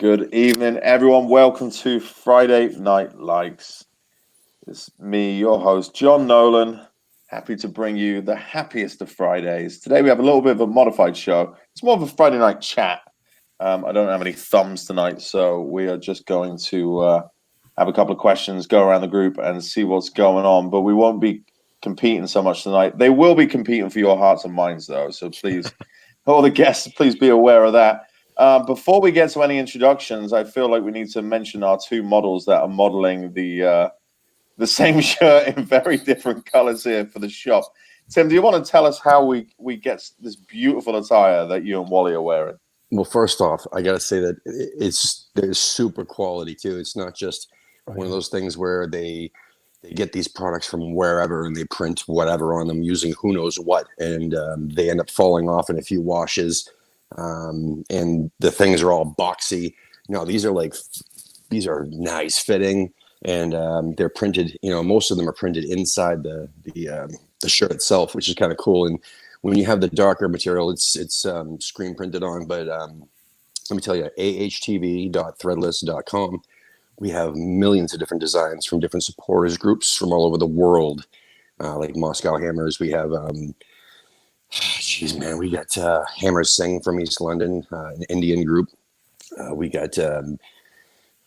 Good evening, everyone. Welcome to Friday Night Likes. It's me, your host, John Nolan. Happy to bring you the happiest of Fridays. Today we have a little bit of a modified show. It's more of a Friday night chat. I don't have any thumbs tonight, so we are just going to have a couple of questions, go around the group and see what's going on. But we won't be competing so much tonight. They will be competing for your hearts and minds, though. So please, all the guests, please be aware of that. Before we get to any introductions, I feel like we need to mention our two models that are modeling the same shirt in very different colors here for the shop. Tim, do you want to tell us how we get this beautiful attire that you and Wally are wearing? Well, first off, I got to say that there's super quality too. It's not just one of those things where they get these products from wherever and they print whatever on them using who knows what, and they end up falling off in a few washes. And the things are all boxy. No, these are nice fitting, and they're printed. Most of them are printed inside the shirt itself, which is kind of cool. And when you have the darker material, it's screen printed on. But let me tell you, ahtv.threadless.com, we have millions of different designs from different supporters groups from all over the world, like Moscow Hammers. We have. We got Hammers Sing from East London, an Indian group. We got a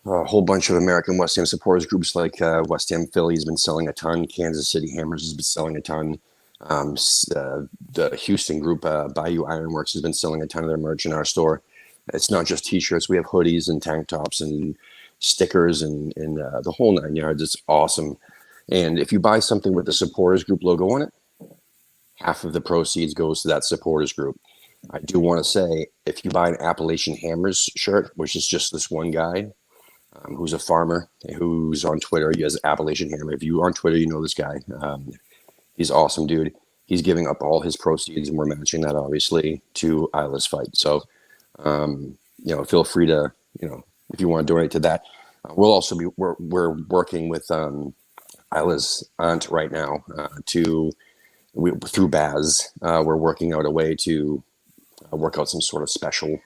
whole bunch of American West Ham supporters groups like West Ham Philly has been selling a ton. Kansas City Hammers has been selling a ton. The Houston group, Bayou Ironworks, has been selling a ton of their merch in our store. It's not just T-shirts. We have hoodies and tank tops and stickers and the whole nine yards. It's awesome. And if you buy something with the supporters group logo on it, half of the proceeds goes to that supporters group. I do want to say, if you buy an Appalachian Hammers shirt, which is just this one guy who's a farmer, who's on Twitter, he has Appalachian Hammer. If you're on Twitter, you know this guy. He's awesome, dude. He's giving up all his proceeds, and we're matching that, obviously, to Isla's fight. So, feel free to, if you want to donate to that. We'll also be, we're working with Isla's aunt right now through Baz, we're working out a way to work out some sort of special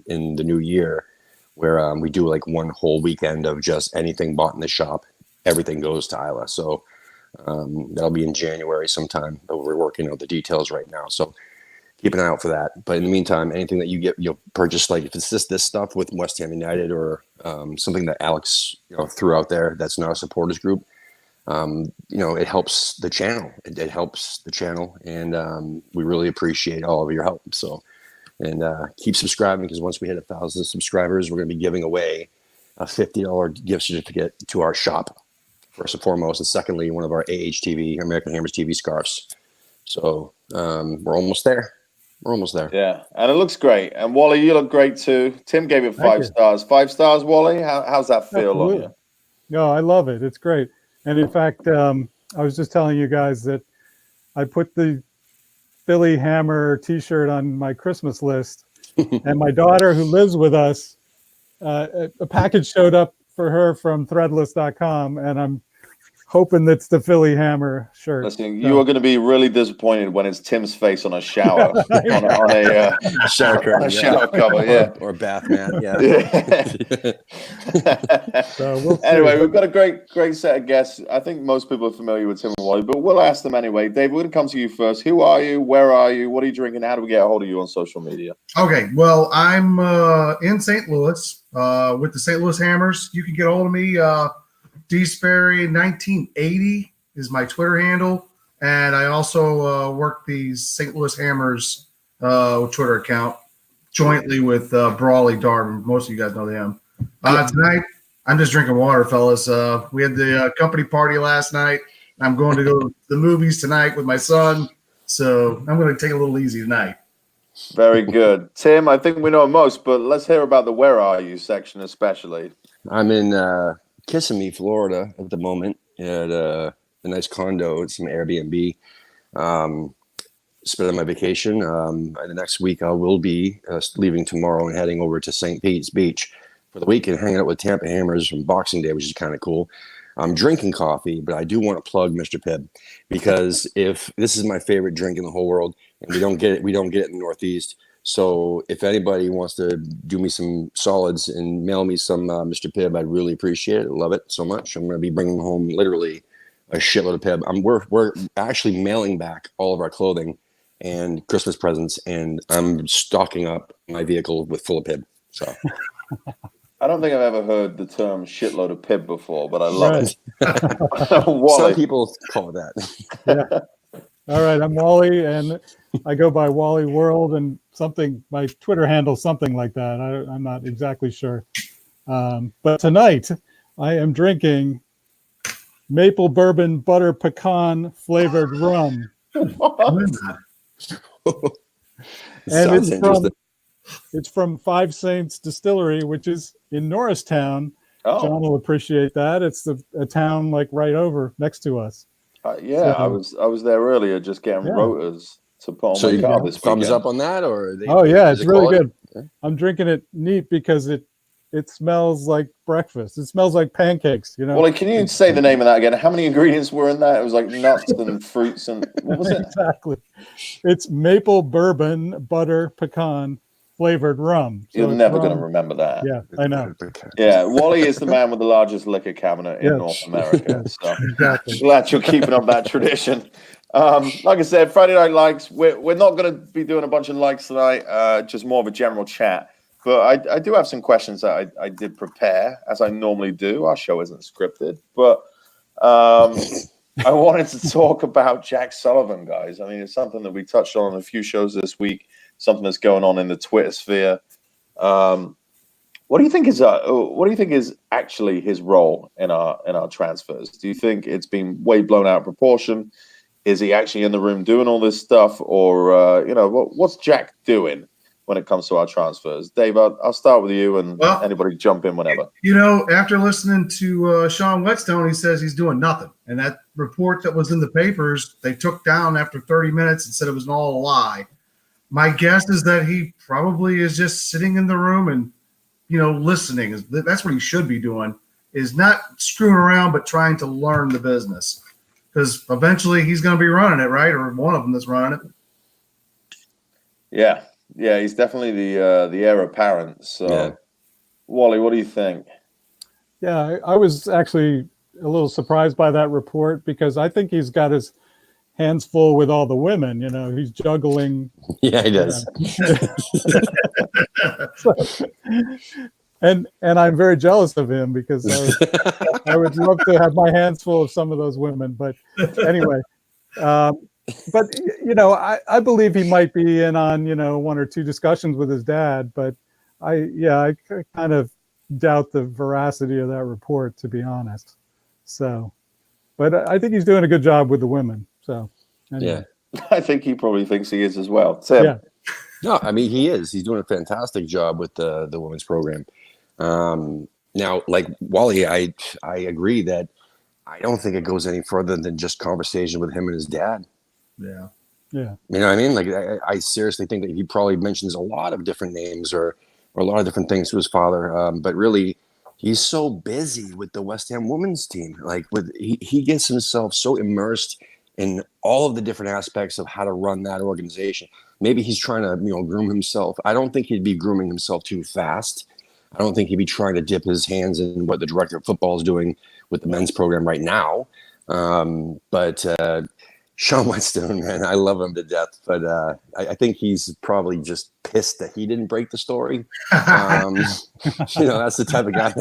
in the new year where we do like one whole weekend of just anything bought in the shop. Everything goes to Isla. So that'll be in January sometime, but we're working out the details right now. So keep an eye out for that. But in the meantime, anything that you'll purchase, like if it's this stuff with West Ham United or something that Alex threw out there that's not a supporters group, it helps the channel. It helps the channel, and we really appreciate all of your help. So, and keep subscribing, because once we hit 1,000 subscribers, we're going to be giving away a $50 gift certificate to our shop, first and foremost, and secondly, one of our AHTV, American Hammers TV scarves. So we're almost there. We're almost there. Yeah, and it looks great. And Wally, you look great too. Tim gave it 5 stars. 5 stars, Wally. How's that feel on you? No, I love it. It's great. And in fact, I was just telling you guys that I put the Philly Hammer T-shirt on my Christmas list, and my daughter, who lives with us, a package showed up for her from Threadless.com, and I'm hoping that's the Philly Hammer shirt. Listen, you are going to be really disappointed when it's Tim's face on a shower, on a shower curtain, shower cover, yeah, or bath mat, yeah. Anyway, we've got a great set of guests. I think most people are familiar with Tim and Wally, but we'll ask them anyway. Dave, we're going to come to you first. Who are you? Where are you? What are you drinking? How do we get a hold of you on social media? Okay, well, I'm in St. Louis with the St. Louis Hammers. You can get a hold of me. DSperry1980 is my Twitter handle, and I also work the St. Louis Hammers Twitter account jointly with Brawley Darvin. Most of you guys know them. Tonight, I'm just drinking water, fellas. We had the company party last night. I'm going to go to the movies tonight with my son, so I'm going to take it a little easy tonight. Very good. Tim, I think we know most, but let's hear about the Where Are You section especially. I'm in Kissimmee, Florida at the moment at a nice condo. It's some Airbnb. Spending my vacation. The next week I will be leaving tomorrow and heading over to St. Pete's Beach for the weekend, hanging out with Tampa Hammers from Boxing Day, which is kind of cool. I'm drinking coffee, but I do want to plug Mr. Pibb, because if this is my favorite drink in the whole world, and we don't get it in the Northeast. So if anybody wants to do me some solids and mail me some Mr. Pibb, I'd really appreciate it. Love it so much. I'm going to be bringing home literally a shitload of Pibb. We're actually mailing back all of our clothing and Christmas presents, and I'm stocking up my vehicle with full of Pibb. So I don't think I've ever heard the term shitload of Pibb before, but I love Right. it. some Wally. people call it that. Yeah. All right, I'm Wally, and I go by Wally World, and my Twitter handle something like that. I'm not exactly sure. But tonight, I am drinking maple bourbon butter pecan flavored rum. What? And Sounds interesting. it's from Five Saints Distillery, which is in Norristown. Oh, John will appreciate that. It's a town like right over next to us. yeah. So- I was there earlier, just getting Yeah. rotors to put on So my you car got this thumbs weekend. up on that, or Oh yeah, is it's it really quality? good. I'm drinking it neat because it smells like breakfast. It smells like pancakes, you know. Wally, can you say the name of that again? How many ingredients were in that? It was like nuts and fruits and what was it? Exactly. It's maple bourbon butter pecan flavored rum. So You're it's never going to rum. remember that. Yeah, I know. Yeah, Wally is the man with the largest liquor cabinet in Yeah. North America. So Exactly. glad you're keeping up that tradition. Like I said, Friday Night Likes. We're not going to be doing a bunch of likes tonight. Just more of a general chat. But I do have some questions that I did prepare, as I normally do. Our show isn't scripted, but I wanted to talk about Jack Sullivan, guys. I mean, it's something that we touched on a few shows this week. Something that's going on in the Twitter sphere. What do you think is actually his role in our transfers? Do you think it's been way blown out of proportion? Is he actually in the room doing all this stuff, or what's Jack doing when it comes to our transfers? Dave, I'll start with you, and anybody jump in whenever. After listening to Sean Whetstone, he says he's doing nothing, and that report that was in the papers they took down after 30 minutes and said it was all a lie. My guess is that he probably is just sitting in the room and listening. That's what he should be doing, is not screwing around, but trying to learn the business. Because eventually he's going to be running it, right? Or one of them that's running it. Yeah, he's definitely the heir apparent. So, Yeah. Wally, what do you think? Yeah, I was actually a little surprised by that report because I think he's got his hands full with all the women. He's juggling. Yeah, he does. And I'm very jealous of him because I would love to have my hands full of some of those women. But anyway, I believe he might be in on, one or two discussions with his dad. But I kind of doubt the veracity of that report, to be honest. So, but I think he's doing a good job with the women. So, anyway. Yeah. I think he probably thinks he is as well. Tim. Yeah. No, I mean he is. He's doing a fantastic job with the women's program. Now, like Wally, I agree that I don't think it goes any further than just conversation with him and his dad. Yeah. Yeah. You know what I mean? Like I seriously think that he probably mentions a lot of different names or a lot of different things to his father. But really, he's so busy with the West Ham women's team. Like he gets himself so immersed in all of the different aspects of how to run that organization. Maybe he's trying to, groom himself. I don't think he'd be grooming himself too fast. I don't think he'd be trying to dip his hands in what the director of football is doing with the men's program right now. But Sean Whetstone, man, I love him to death. But I think he's probably just pissed that he didn't break the story. That's the type of guy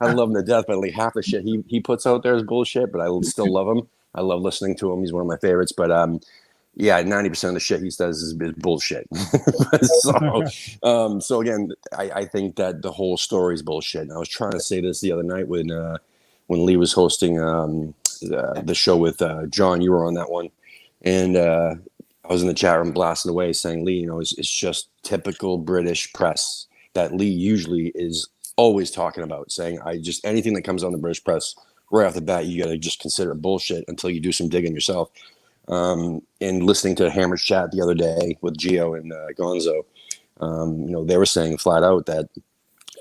I love him to death. But like half the shit he puts out there is bullshit. But I still love him. I love listening to him. He's one of my favorites. But 90% of the shit he says is bullshit. So again, I think that the whole story is bullshit. And I was trying to say this the other night when Lee was hosting the show with John. You were on that one, and I was in the chat room blasting away saying, Lee, it's just typical British press that Lee usually is always talking about, saying anything that comes on the British press right off the bat, you got to just consider it bullshit until you do some digging yourself. And listening to Hammer's chat the other day with Gio and Gonzo, they were saying flat out that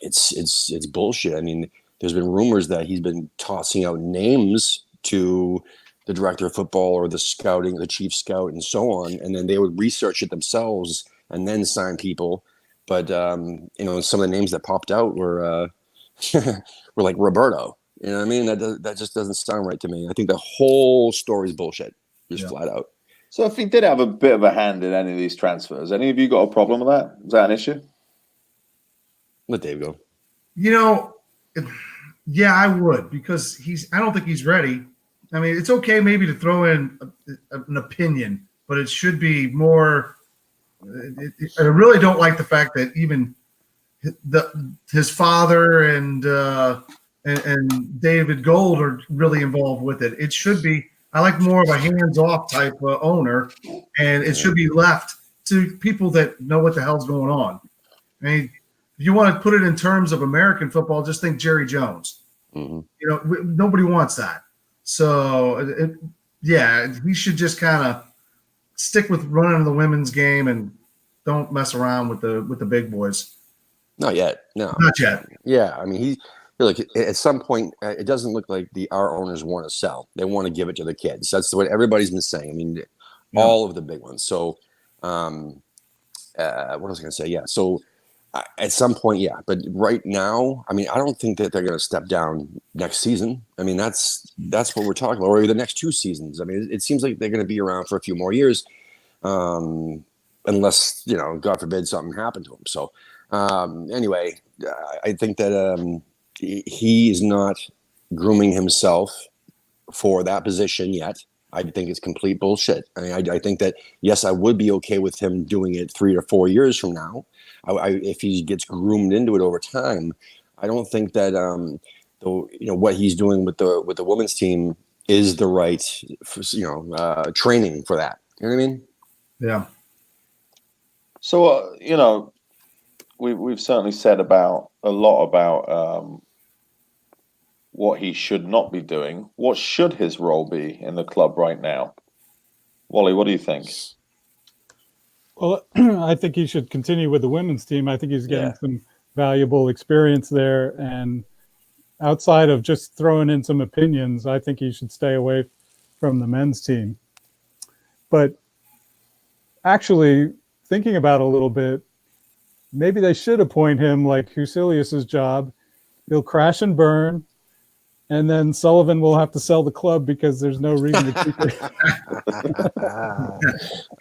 it's bullshit. I mean, there's been rumors that he's been tossing out names to the director of football or the scouting, the chief scout, and so on, and then they would research it themselves and then sign people. But some of the names that popped out were were like Roberto. You know what I mean? That just doesn't sound right to me. I think the whole story is bullshit, just flat out. So if he did have a bit of a hand in any of these transfers, any of you got a problem with that? Is that an issue? Let Dave go. Yeah, I would, because I don't think he's ready. I mean, it's okay maybe to throw in an opinion, but it should be more. I really don't like the fact that even his father and David Gold are really involved with it. It should be. I like more of a hands-off type owner, and it should be left to people that know what the hell's going on. I mean, if you want to put it in terms of American football, just think Jerry Jones. Mm-hmm. Nobody wants that. So, he should just kind of stick with running the women's game and don't mess around with the big boys. Not yet. No. Not yet. Yeah, I mean, at some point, it doesn't look like our owners want to sell. They want to give it to the kids. That's what everybody's been saying. I mean, all of the big ones. So, what was I going to say? Yeah. So, at some point, yeah. But right now, I mean, I don't think that they're going to step down next season. I mean, that's what we're talking about, or the next 2 seasons. I mean, it seems like they're going to be around for a few more years, unless God forbid something happened to them. So, anyway, I think that he is not grooming himself for that position yet. I think it's complete bullshit. I mean, I think that, yes, I would be okay with him doing it 3 or 4 years from now. If he gets groomed into it over time, I don't think that what he's doing with the women's team is the right training for that. You know what I mean? Yeah. So we've certainly said a lot about what he should not be doing. What should his role be in the club right now? Wally, what do you think? Well, I think he should continue with the women's team. I think he's getting some valuable experience there. And outside of just throwing in some opinions, I think he should stay away from the men's team. But actually, thinking about it a little bit, maybe they should appoint him like Husilius's job. He'll crash and burn. And then Sullivan will have to sell the club because there's no reason to keep it.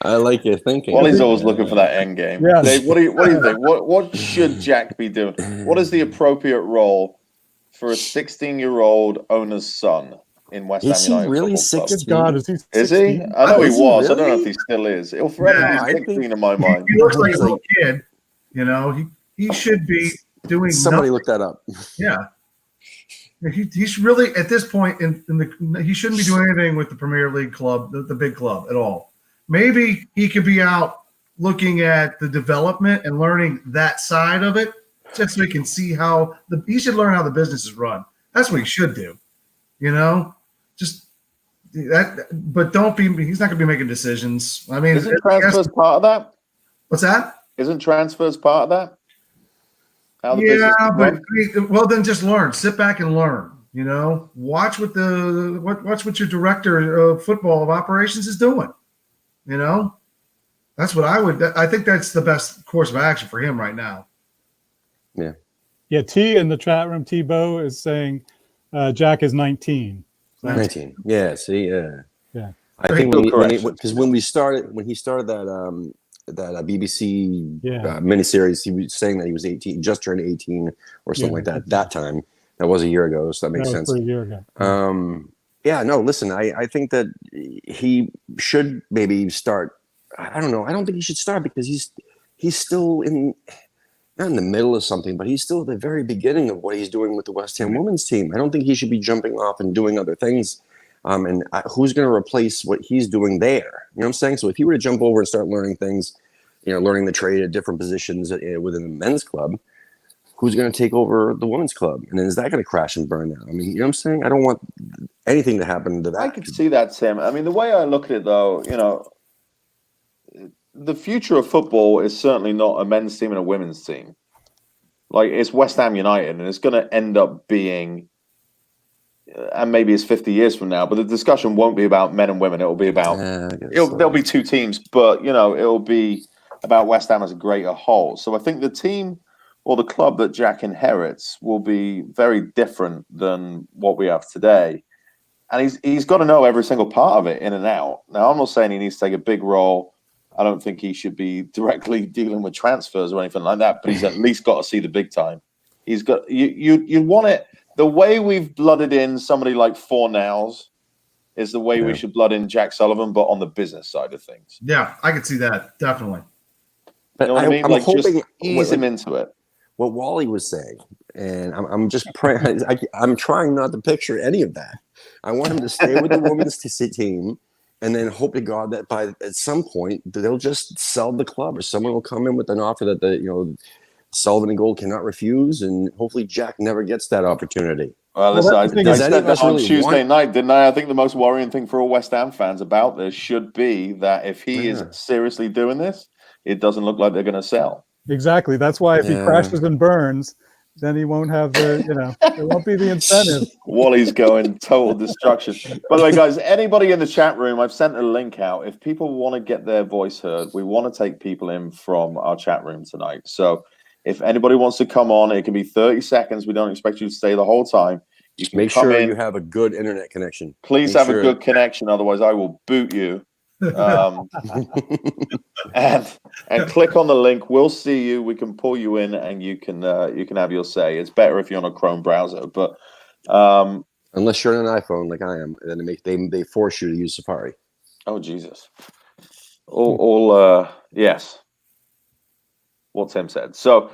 I like your thinking. Wally's always looking for that end game. Yes. Dave, what do you think? What should Jack be doing? What is the appropriate role for a 16-year-old owner's son in West Ham Is he United really Football Club? 16? God, is he 16? Is he? I know he Is he was. I don't know really? if he still is. He'll forever be 16 in my mind. He looks like a little kid. He should be doing Somebody nothing. look that up. Yeah. He's really at this point he shouldn't be doing anything with the Premier League club, the big club at all. Maybe he could be out looking at the development and learning that side of it, just so he can see how he should learn how the business is run. That's what he should do. Just that. But don't be. He's not going to be making decisions. I mean, Isn't transfers part of that? What's that? Isn't transfers part of that? How the business is run? Well, then just learn. Sit back and learn. Watch what your director of football of operations is doing. That's what I would. I think that's the best course of action for him right now. Yeah. Yeah, T in the chat room, T-Bow is saying Jack is 19. 19. Yeah. See. Yeah. I Very think good when he started that BBC miniseries, he was saying that he was 18, just turned 18 or something like that. That time, that was a year ago, so that makes sense. For a year ago. Listen, I think that he should maybe start. I don't know. I don't think he should start because he's still not in the middle of something, but he's still at the very beginning of what he's doing with the West Ham women's team. I don't think he should be jumping off and doing other things. And who's going to replace what he's doing there? You know what I'm saying? So if he were to jump over and start learning things, learning the trade at different positions within the men's club, who's going to take over the women's club? And then is that going to crash and burn now? I mean, you know what I'm saying? I don't want anything to happen to that. I could see that, Tim. I mean, the way I look at it, though, the future of football is certainly not a men's team and a women's team. Like, it's West Ham United, and it's going to end up being, and maybe it's 50 years from now, but the discussion won't be about men and women. It'll be about, there'll be 2 teams, but, it'll be about West Ham as a greater whole. So I think the team or the club that Jack inherits will be very different than what we have today. And he's got to know every single part of it in and out. Now, I'm not saying he needs to take a big role. I don't think he should be directly dealing with transfers or anything like that, but he's at least got to see the big time. He's got you want it the way we've blooded in somebody like Fornals is the way we should blood in Jack Sullivan, but on the business side of things. Yeah, I could see that definitely. But You know what I mean? I'm Like hoping just ease him into it. what Wally was saying, and I'm just praying. I'm trying not to picture any of that. I want him to stay with the women's team, and then hope to God that at some point they'll just sell the club, or someone will come in with an offer that Sullivan and Gold cannot refuse, and hopefully Jack never gets that opportunity. Well, listen, I said that on really Tuesday night, didn't I? I think the most worrying thing for all West Ham fans about this should be that if he is seriously doing this, it doesn't look like they're going to sell. Exactly. That's why if he crashes and burns, then he won't have there won't be the incentive. Wally's going total destruction. By the way, guys, anybody in the chat room, I've sent a link out. If people want to get their voice heard, we want to take people in from our chat room tonight. So if anybody wants to come on, it can be 30 seconds. We don't expect you to stay the whole time. You can Make come sure in. you have a good internet connection. Please have a good connection. Otherwise, I will boot you. And click on the link. We'll see you. We can pull you in, and you can have your say. It's better if you're on a Chrome browser, but unless you're on an iPhone like I am, then they force you to use Safari. Oh Jesus! Yes. What Tim said. So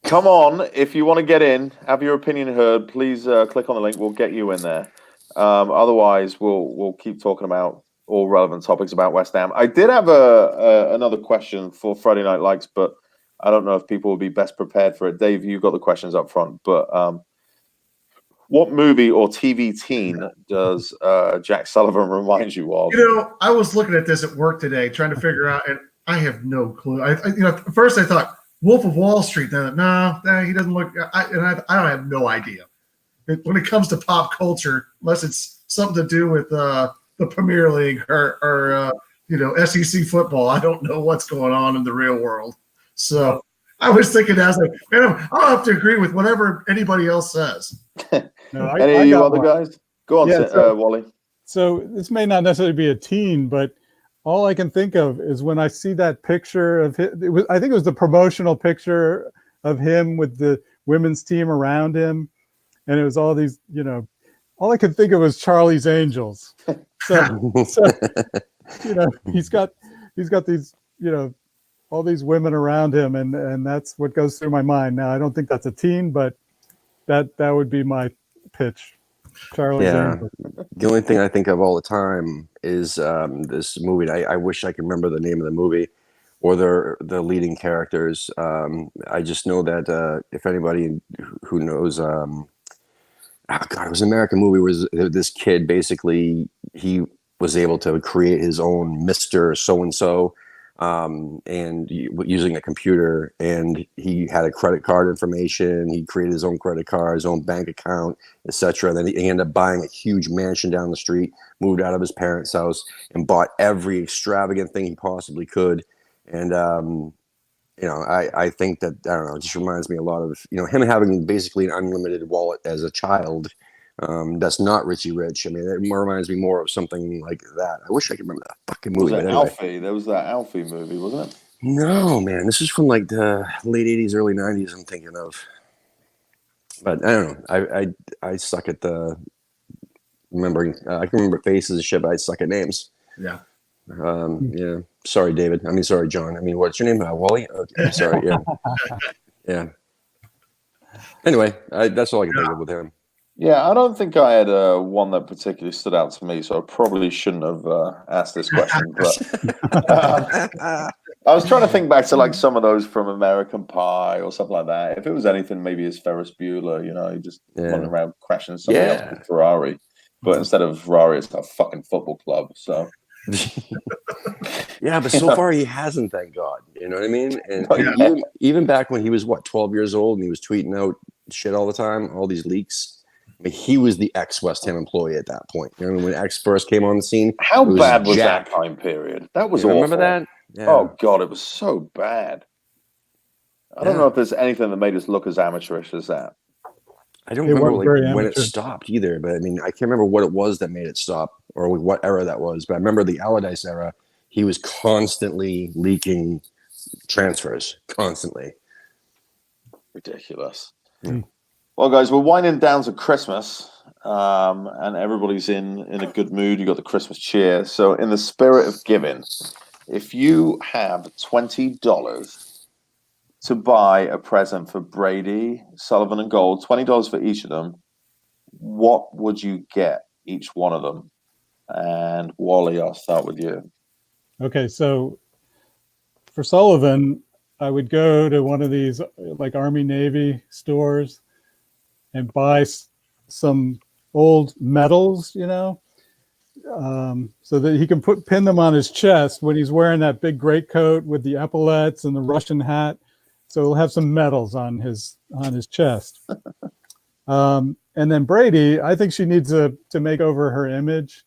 come on, if you want to get in, have your opinion heard. Please click on the link. We'll get you in there. Otherwise, we'll keep talking about all relevant topics about West Ham. I did have another question for Friday Night Likes, but I don't know if people will be best prepared for it. Dave, you got the questions up front, but what movie or TV teen does Jack Sullivan remind you of? I was looking at this at work today, trying to figure out, and I have no clue. At first I thought Wolf of Wall Street. Then no, he doesn't look. I don't have no idea. When it comes to pop culture, unless it's something to do with the Premier League or SEC football, I don't know what's going on in the real world. So I was thinking, I was like, man, I'll have to agree with whatever anybody else says. Any of you other guys? Go on, Wally. So this may not necessarily be a teen, but all I can think of is when I see that picture of him. I think it was the promotional picture of him with the women's team around him, and it was all these, all I could think of was Charlie's Angels. So he's got these, all these women around him, and that's what goes through my mind. Now, I don't think that's a teen, but that would be my pitch. Charlie's Angels. The only thing I think of all the time is this movie. I wish I could remember the name of the movie or the leading characters. I just know that if anybody who knows, it was an American movie. Was this kid basically he was able to create his own Mr. So-and-so and using a computer, and he had a credit card information. He created his own credit card, his own bank account, etc. And then he ended up buying a huge mansion down the street, moved out of his parents' house, and bought every extravagant thing he possibly could. And I think that, I don't know, it just reminds me a lot of him having basically an unlimited wallet as a child. That's not Richie Rich. I mean, it reminds me more of something like that. I wish I could remember that fucking movie. Was it Alfie? There was that Alfie movie, wasn't it? No, man. This is from like the late 80s, early 90s, I'm thinking of. But I don't know. I suck at the remembering. I can remember faces and shit, but I suck at names. Yeah. Yeah. Sorry, David. Sorry, John. What's your name? Wally? Okay. Sorry. Yeah. Yeah. Anyway, that's all I can think of with him. Yeah, I don't think I had one that particularly stood out to me, so I probably shouldn't have asked this question. But I was trying to think back to like some of those from American Pie or something like that. If it was anything, maybe it's Ferris Bueller. He just running around crashing somebody else with Ferrari, but instead of Ferrari, it's a fucking football club. So. Yeah, but so far he hasn't, thank God. You know what I mean? And even back when he was 12 years old and he was tweeting out shit all the time, all these leaks. He was the ex-West Ham employee at that point. When X first came on the scene. How bad was that time period? That was awful. Remember that? Yeah. Oh God, it was so bad. I don't Yeah. know if there's anything that made us look as amateurish as that. I don't It remember was like very when it amateur. stopped either, but I mean, I can't remember what it was that made it stop or what era that was. But I remember the Allardyce era. He was constantly leaking transfers, constantly. Ridiculous. Hmm. Well, guys, we're winding down to Christmas, and everybody's in a good mood. You got the Christmas cheer. So, in the spirit of giving, if you have $20 to buy a present for Brady, Sullivan, and Gold, $20 for each of them, what would you get each one of them? And Wally, I'll start with you. Okay, so for Sullivan, I would go to one of these like Army Navy stores and buy some old medals, so that he can pin them on his chest when he's wearing that big greatcoat with the epaulets and the Russian hat. So he'll have some medals on his chest. And then Brady, I think she needs to make over her image,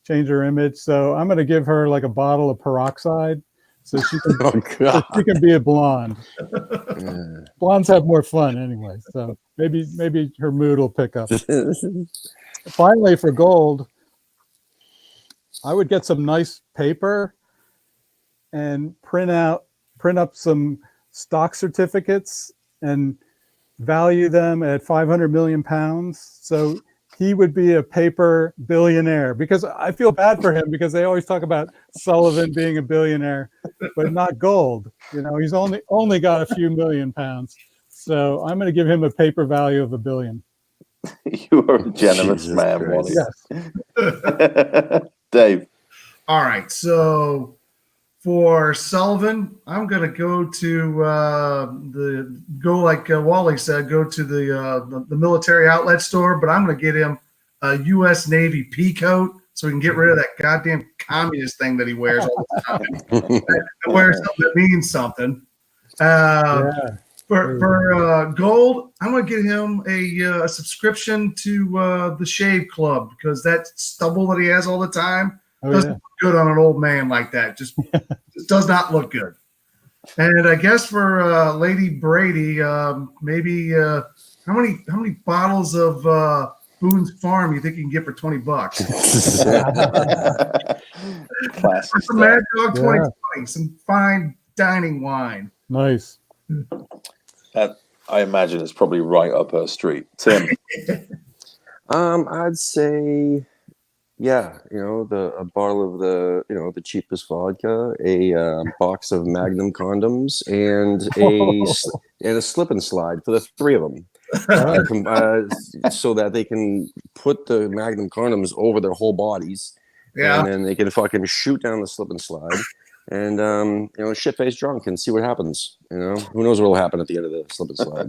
change her image. So I'm going to give her like a bottle of peroxide, so she can Oh God. she can be a blonde. Yeah. Blondes have more fun anyway, so maybe her mood will pick up. Finally, for Gold, I would get some nice paper and print up some stock certificates and value them at 500 million pounds. So he would be a paper billionaire, because I feel bad for him because they always talk about Sullivan being a billionaire, but not Gold. He's only got a few million pounds. So I'm going to give him a paper value of $1 billion. You are a generous Jesus man, Christ. Wally. Yes. Dave. All right, so for Sullivan, I'm gonna go to like Wally said, go to the military outlet store, but I'm gonna get him a U.S. Navy pea coat so we can get rid of that goddamn communist thing that he wears all the time. And wear something that means something. Yeah. For Gold, I'm gonna get him a subscription to the Shave Club, because that stubble that he has all the time doesn't look good on an old man like that. Just does not look good. And I guess for Lady Brady, maybe how many bottles of Boone's Farm you think you can get for $20? Classic Some Mad stuff. Dog 2020, some fine dining wine. Nice. That, I imagine, is probably right up her street. Tim. I'd say, yeah, a bottle of the cheapest vodka, a box of Magnum condoms, and a slip and slide for the three of them, so that they can put the Magnum condoms over their whole bodies, and then they can fucking shoot down the slip and slide, and shit face drunk and see what happens. Who knows what will happen at the end of the slip and slide?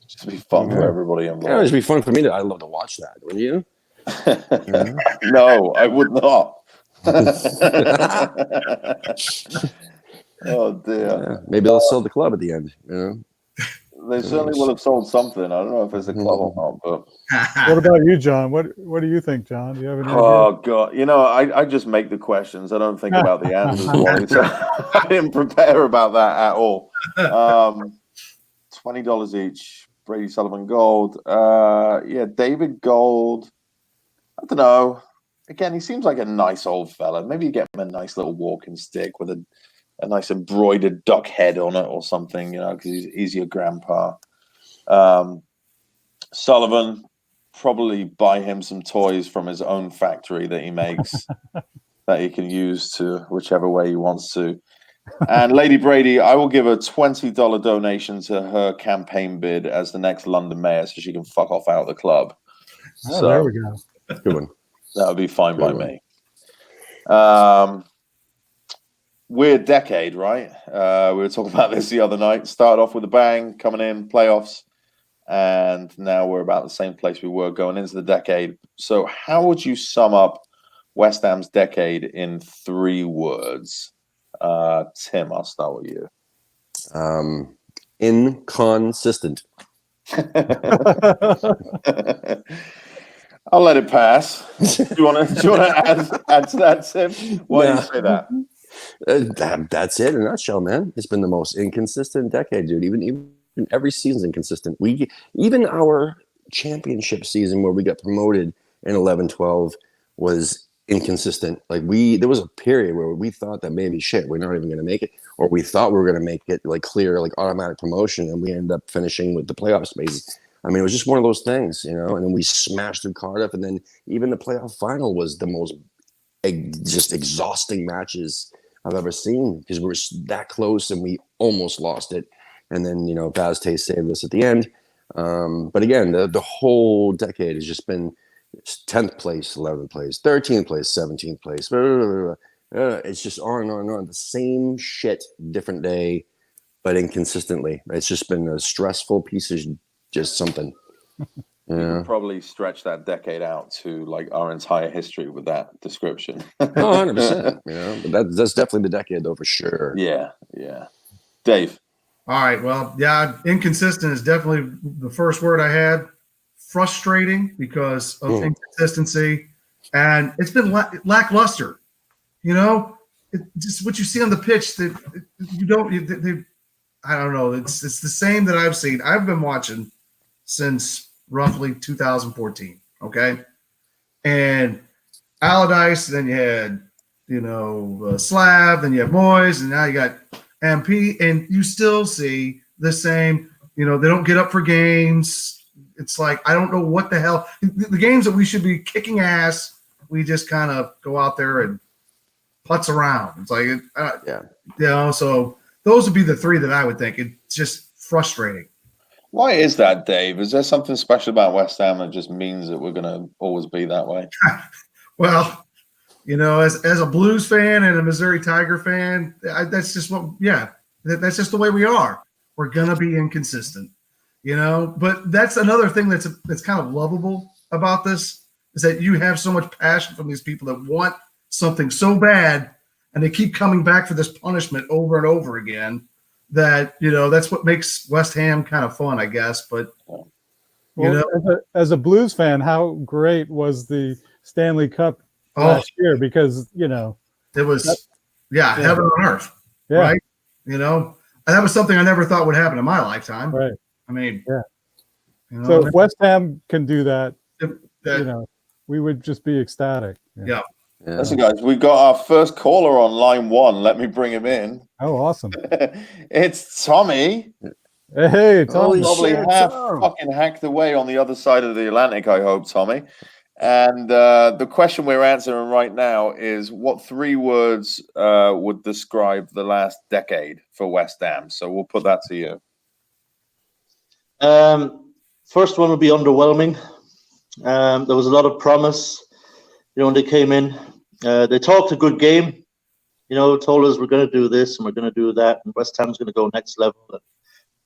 Just be fun for everybody involved. Yeah, it'd be fun for me. I'd love to watch that. Wouldn't you? No, I would not. Oh dear. Yeah, maybe they'll sell the club at the end. They certainly will have sold something. I don't know if it's a club or not, but What about you, John? What do you think, John? Do you have any idea? oh god, I just make the questions. I don't think about the answers. Wally, so I didn't prepare about that at all. $20 each. Brady, Sullivan, Gold. David Gold. I don't know. Again, he seems like a nice old fella. Maybe you get him a nice little walking stick with a nice embroidered duck head on it or something, because he's your grandpa. Sullivan, probably buy him some toys from his own factory that he makes that he can use to whichever way he wants to. And Lady Brady, I will give a $20 donation to her campaign bid as the next London mayor, so she can fuck off out of the club. Oh, there we go. Good one. That would be fine Good by one. me. Weird decade, right? We were talking about this the other night. Started off with a bang, coming in, playoffs, and now we're about the same place we were going into the decade. So how would you sum up West Ham's decade in 3 words? Tim, I'll start with you. Inconsistent. I'll let it pass. Do you want to add to that, Tim? Why do you say that? That's it in a nutshell, man. It's been the most inconsistent decade, dude. Even every season's inconsistent. Even our championship season where we got promoted in 11-12 was inconsistent. Like there was a period where we thought that maybe we're not even going to make it, or we thought we were going to make it like clear, like automatic promotion, and we ended up finishing with the playoff space. I mean, it was just one of those things, you know. And then we smashed through Cardiff, and then even the playoff final was the most just exhausting matches I've ever seen because we were that close and we almost lost it. And then, you know, Vaz Tay saved us at the end. But again, the whole decade has just been 10th place, 11th place, 13th place, 17th place. It's just on and on and on. The same shit, different day, but inconsistently. It's just been a stressful piece of just something. Yeah. Probably stretch that decade out to like our entire history with that description. 100%. You know, but that's definitely the decade, though, for sure. Yeah. Dave. All right. Well, yeah, inconsistent is definitely the first word I had. Frustrating because of inconsistency, and it's been lackluster. You know, just what you see on the pitch that you don't. I don't know. It's the same that I've seen. I've been watching since roughly 2014. Okay, and Allardyce. Then you had Slav. Then you have Moyes, and now you got MP, and you still see the same. You know, they don't get up for games. It's like, I don't know what the hell. The games that we should be kicking ass, we just kind of go out there and putz around. It's like, so those would be the three that I would think. It's just frustrating. Why is that, Dave? Is there something special about West Ham that just means that we're going to always be that way? Well, you know, as a Blues fan and a Missouri Tiger fan, that's just that's just the way we are. We're going to be inconsistent. You know, but that's another thing that's kind of lovable about this is that you have so much passion from these people that want something so bad, and they keep coming back for this punishment over and over again. That, you know, that's what makes West Ham kind of fun, I guess. But as a Blues fan, how great was the Stanley Cup last year? Because it was heaven on earth, right? You know, and that was something I never thought would happen in my lifetime, right? I mean, So if West Ham can do that, we would just be ecstatic. Yeah. Listen, guys, we got our first caller on line 1. Let me bring him in. Oh, awesome! It's Tommy. Hey, Tommy. Probably fucking hacked away on the other side of the Atlantic, I hope, Tommy. And the question we're answering right now is, what 3 words would describe the last decade for West Ham? So we'll put that to you. First one would be underwhelming. There was a lot of promise, when they came in. They talked a good game, told us we're going to do this and we're going to do that, and West Ham's going to go next level.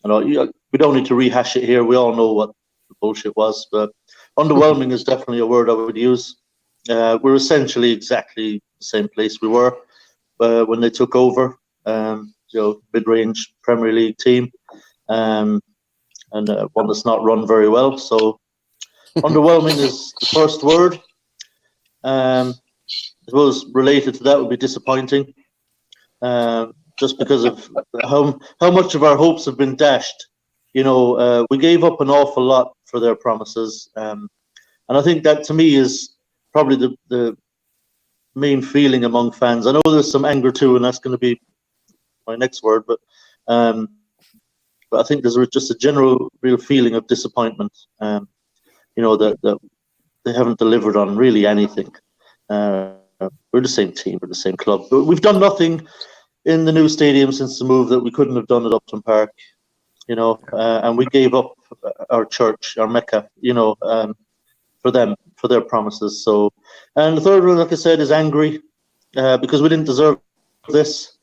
We don't need to rehash it here. We all know what the bullshit was, but underwhelming is definitely a word I would use. We're essentially exactly the same place we were when they took over. Mid-range Premier League team. And one that's not run very well. So underwhelming is the first word. I suppose related to that would be disappointing. Just because of how much of our hopes have been dashed. We gave up an awful lot for their promises. And I think that, to me, is probably the main feeling among fans. I know there's some anger too, and that's going to be my next word, but I think there's just a general real feeling of disappointment, that they haven't delivered on really anything. We're the same team, we're the same club. But we've done nothing in the new stadium since the move that we couldn't have done at Upton Park, and we gave up our church, our Mecca, for them, for their promises. So, and the third one, like I said, is angry because we didn't deserve this,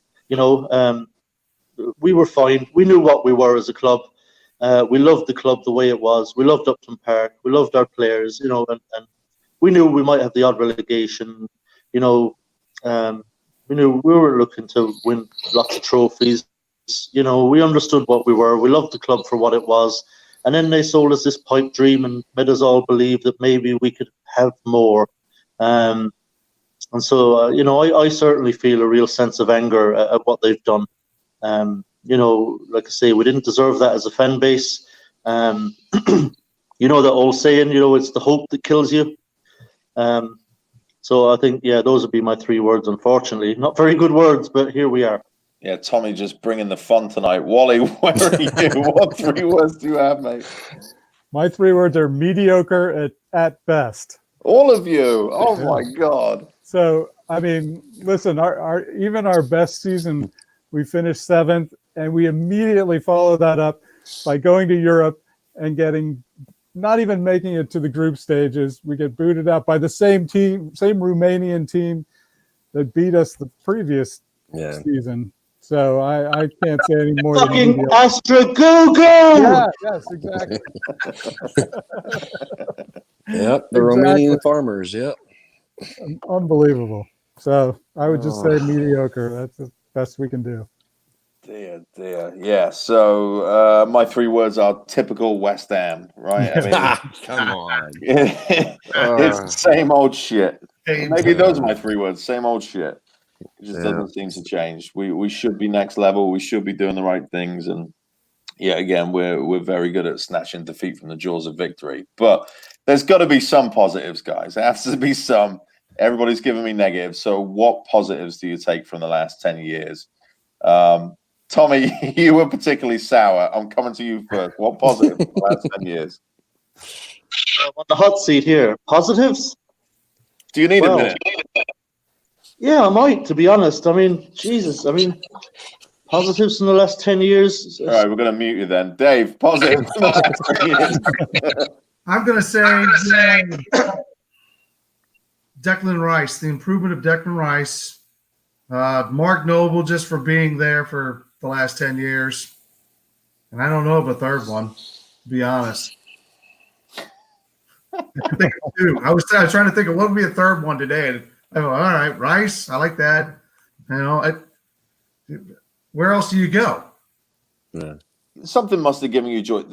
we were fine. We knew what we were as a club. We loved the club the way it was. We loved Upton Park. We loved our players, and we knew we might have the odd relegation. We knew we were looking to win lots of trophies. We understood what we were. We loved the club for what it was. And then they sold us this pipe dream and made us all believe that maybe we could have more. And so, I certainly feel a real sense of anger at what they've done. Like I say, we didn't deserve that as a fan base. That old saying, it's the hope that kills you. So I think, those would be my 3 words, unfortunately. Not very good words, but here we are. Yeah, Tommy just bringing the fun tonight. Wally, where are you? What 3 words do you have, mate? My 3 words are mediocre at best. All of you. Oh, my God. So, I mean, listen, even our best season, we finished 7th, and we immediately followed that up by going to Europe and not even making it to the group stages. We get booted out by the same Romanian team that beat us the previous season. So I can't say any more. Fucking Astra Go! Yeah, yes, exactly. Yep, the Romanian farmers. Yep. Unbelievable. So I would just say mediocre. That's the best we can do. Dear. Yeah. So my 3 words are typical West Ham, right? I mean, Come on. it's the same old shit. Maybe those are my 3 words. Same old shit. It just doesn't seem to change. We should be next level. We should be doing the right things. And again, we're very good at snatching defeat from the jaws of victory. But there's got to be some positives, guys. There has to be some. Everybody's giving me negatives. So what positives do you take from the last 10 years? Tommy, you were particularly sour. I'm coming to you first. What positives from the last 10 years? I'm on the hot seat here. Positives? Do you need a minute? Yeah, I might, to be honest. I mean, Jesus. I mean, positives in the last 10 years. All right, we're going to mute you then. Dave, positives in the last 10 years. I'm going to say Declan Rice, the improvement of Declan Rice. Mark Noble, just for being there for the last 10 years. And I don't know of a third one, to be honest. I think two. I was trying to think of what would be a third one today. I go, all right, Rice, I like that. Where else do you go? Yeah. Something must have given you joy.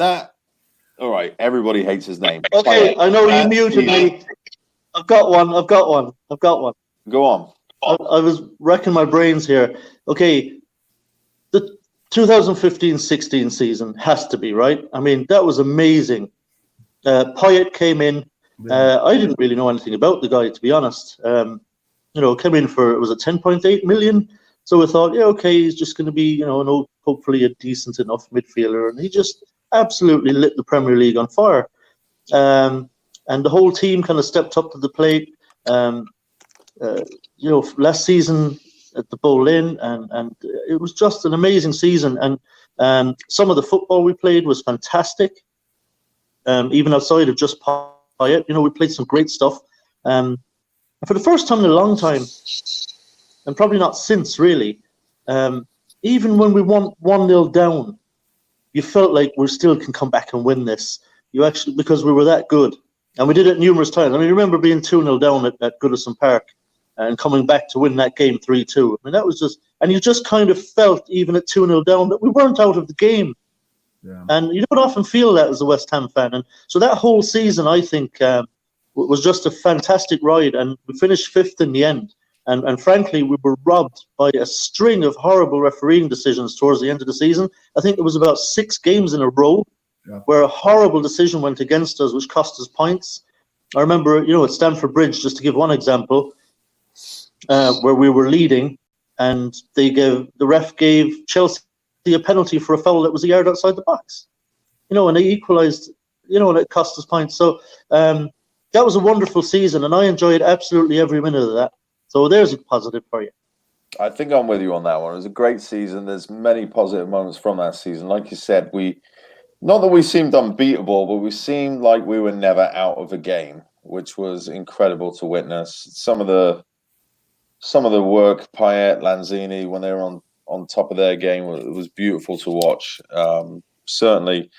All right, everybody hates his name. Okay, I know you muted me. I've got one. Go on. I was wrecking my brains here. Okay, the 2015-16 season has to be, right? I mean, that was amazing. Payet came in. I didn't really know anything about the guy, to be honest. Came in for, was it 10.8 million? So we thought, he's just going to be, hopefully a decent enough midfielder. And he just absolutely lit the Premier League on fire. And the whole team kind of stepped up to the plate. Last season at the Boleyn, and it was just an amazing season. And some of the football we played was fantastic. Even outside of just Payet, we played some great stuff. And for the first time in a long time, and probably not since really, even when we won 1-0 down, you felt like we still can come back and win this. Because we were that good. And we did it numerous times. I mean, remember being 2-0 down at Goodison Park and coming back to win that game 3-2. I mean, that was just, and you just kind of felt, even at 2-0 down, that we weren't out of the game. Yeah. And you don't often feel that as a West Ham fan. And so that whole season, I think, was just a fantastic ride. And we finished 5th in the end. And frankly, we were robbed by a string of horrible refereeing decisions towards the end of the season. I think it was about 6 games in a row where a horrible decision went against us, which cost us points. I remember, at Stamford Bridge, just to give one example, where we were leading, and the ref gave Chelsea a penalty for a foul that was a yard outside the box. And they equalised, and it cost us points. So that was a wonderful season, and I enjoyed absolutely every minute of that. So there's a positive for you. I think I'm with you on that one. It was a great season. There's many positive moments from that season. Like you said, not that we seemed unbeatable, but we seemed like we were never out of a game, which was incredible to witness. Some of the work, Payet, Lanzini, when they were on top of their game, it was beautiful to watch. Certainly,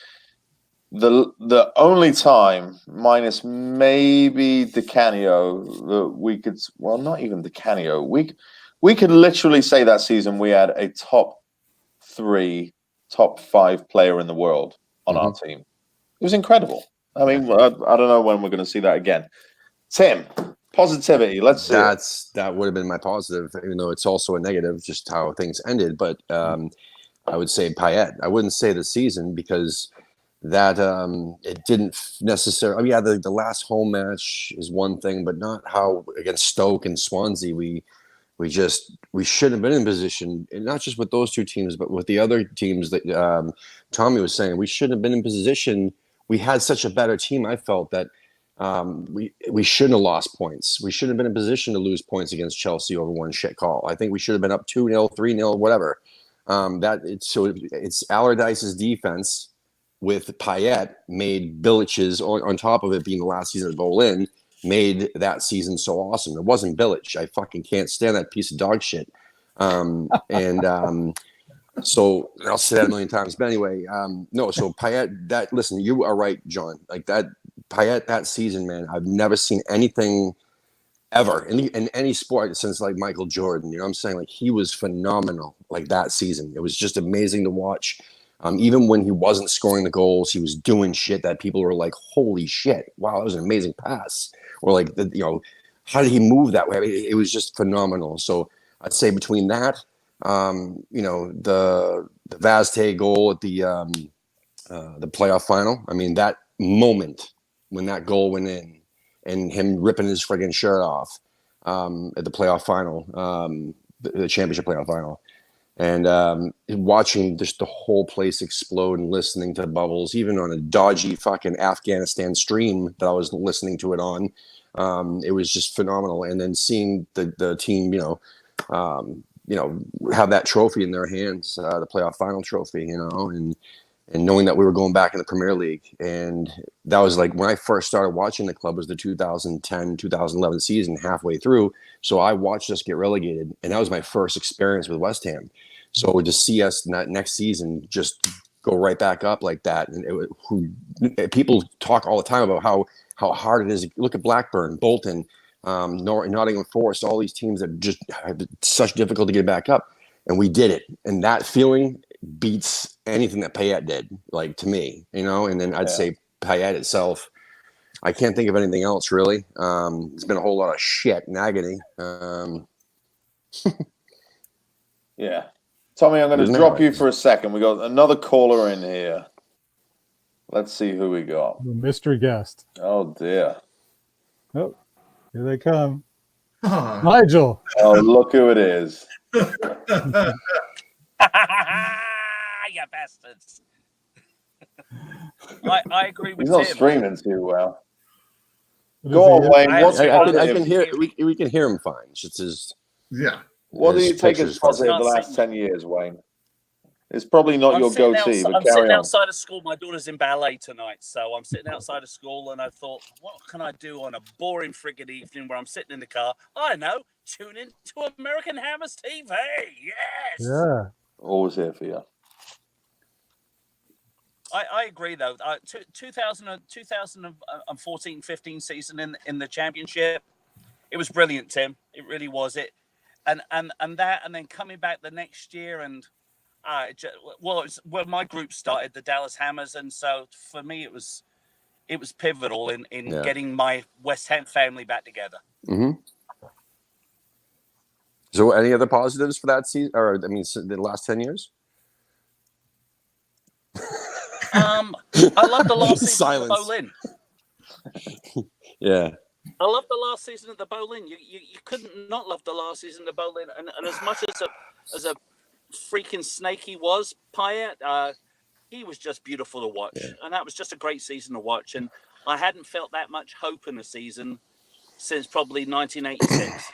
the only time, minus maybe Di Canio, that we could, well, not even Di Canio, we could literally say that season we had a top 3, top 5 player in the world on our team. It was incredible. I mean, I don't know when we're going to see that again. Tim, Positivity. Let's see. That would have been my positive, even though it's also a negative, just how things ended. But I would say Payet. I wouldn't say the season because that it didn't necessarily. I mean, yeah, the last home match is one thing, but not how against Stoke and Swansea we should have been in position, and not just with those two teams, but with the other teams that Tommy was saying. We should have been in position. We had such a better team. I felt that we shouldn't have lost points. We shouldn't have been in position to lose points against Chelsea over one shit call. I think we should have been up 2-0, 3-0, whatever. It's Allardyce's defense with Payet made Bilic's on top of it being the last season at Bolin made that season so awesome. It wasn't Bilic. I fucking can't stand that piece of dog shit. So I'll say that a million times. But anyway, no. So Payet, listen, you are right, John. Like that Payet that season, man. I've never seen anything ever in any sport since like Michael Jordan. You know what I'm saying? Like he was phenomenal. Like that season, it was just amazing to watch. Even when he wasn't scoring the goals, he was doing shit that people were like, "Holy shit! Wow, that was an amazing pass." Or like, how did he move that way? I mean, it was just phenomenal. So I'd say between that, the Vazte goal at the playoff final. I mean, that moment when that goal went in and him ripping his friggin' shirt off at the playoff final, the championship playoff final. And watching just the whole place explode and listening to Bubbles, even on a dodgy fucking Afghanistan stream that I was listening to it on, it was just phenomenal. And then seeing the team, have that trophy in their hands, the playoff final trophy, and knowing that we were going back in the Premier League. And that was like when I first started watching the club was the 2010-2011 season, halfway through. So I watched us get relegated, and that was my first experience with West Ham. So to see us next season just go right back up like that, and people talk all the time about how hard it is. Look at Blackburn, Bolton, Nottingham Forest, all these teams that just have such difficulty to get back up, and we did it. And that feeling beats anything that Payet did, like to me, And then I'd say Payet itself. I can't think of anything else really. It's been a whole lot of shit and agony. Yeah. Tommy, I'm going to drop you for a second. We got another caller in here. Let's see who we got. Mystery guest. Oh, dear. Oh, here they come. Nigel. Oh, look who it is. You bastards. I agree with He's not Tim. streaming too well. What Go is on, he? Wayne. What's I can hear. We can hear him fine. It's just his. Yeah. What do his you take pictures. as positive the last 10 years, Wayne? It's probably not your goatee, but I'm carry sitting on. outside of school. My daughter's in ballet tonight, so I'm sitting outside of school, and I thought, what can I do on a boring friggin' evening where I'm sitting in the car? I know, tune in to American Hammers TV. Yes. Yeah. Always here for you. I agree, though. 2014-15 season in the championship, it was brilliant, Tim. It really was. And then coming back the next year, and it's where my group started, the Dallas Hammers, and so for me it was pivotal in getting my West Ham family back together. Mm-hmm. So, any other positives for that season, or the last 10 years? I love the last season Silence. of Bolin. Yeah. I love the last season of the Bolin. You couldn't not love the last season of the Bolin, and as much as a freaking snake he was, Payet, he was just beautiful to watch, and that was just a great season to watch. And I hadn't felt that much hope in a season since probably 1986.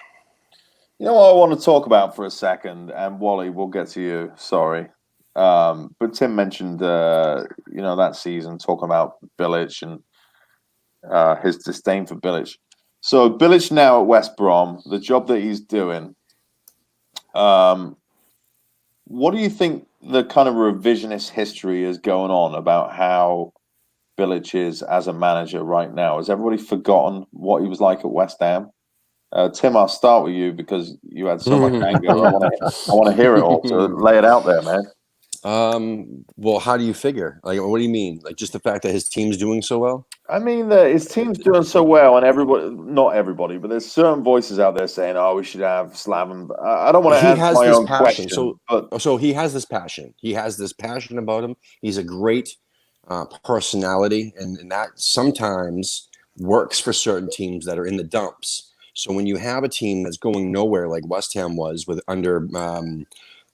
You know what I want to talk about for a second, and Wally, we'll get to you. Sorry. But Tim mentioned, that season, talking about Bilic and his disdain for Bilic. So Bilic now at West Brom, the job that he's doing, what do you think the kind of revisionist history is going on about how Bilic is as a manager right now? Has everybody forgotten what he was like at West Ham? Tim, I'll start with you because you had so much anger. I want to hear it all. So lay it out there, man. Well, how do you figure? Like, what do you mean? Like, just the fact that his team's doing so well? I mean, his team's doing so well, and everybody, not everybody, but there's certain voices out there saying, "Oh, we should have Slaven." I don't want to He answer has my this own passion. question, but So he has this passion. He has this passion about him. He's a great personality, and that sometimes works for certain teams that are in the dumps. So when you have a team that's going nowhere, like West Ham was with under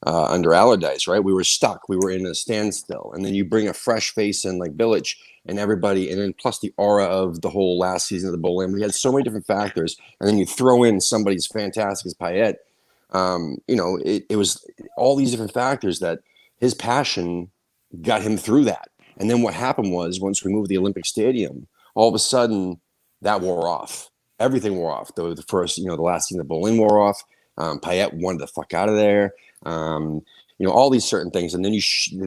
Allardyce, right? We were stuck. We were in a standstill, and then you bring a fresh face in like Bilic, and everybody, and then plus the aura of the whole last season of the Bowl. We had so many different factors, and then you throw in somebody as fantastic as Payet. It was all these different factors that his passion got him through that. And then what happened was once we moved the Olympic Stadium, all of a sudden that wore off. Everything wore off. The last season, the bowling wore off. Payet wanted the fuck out of there. All these certain things. And then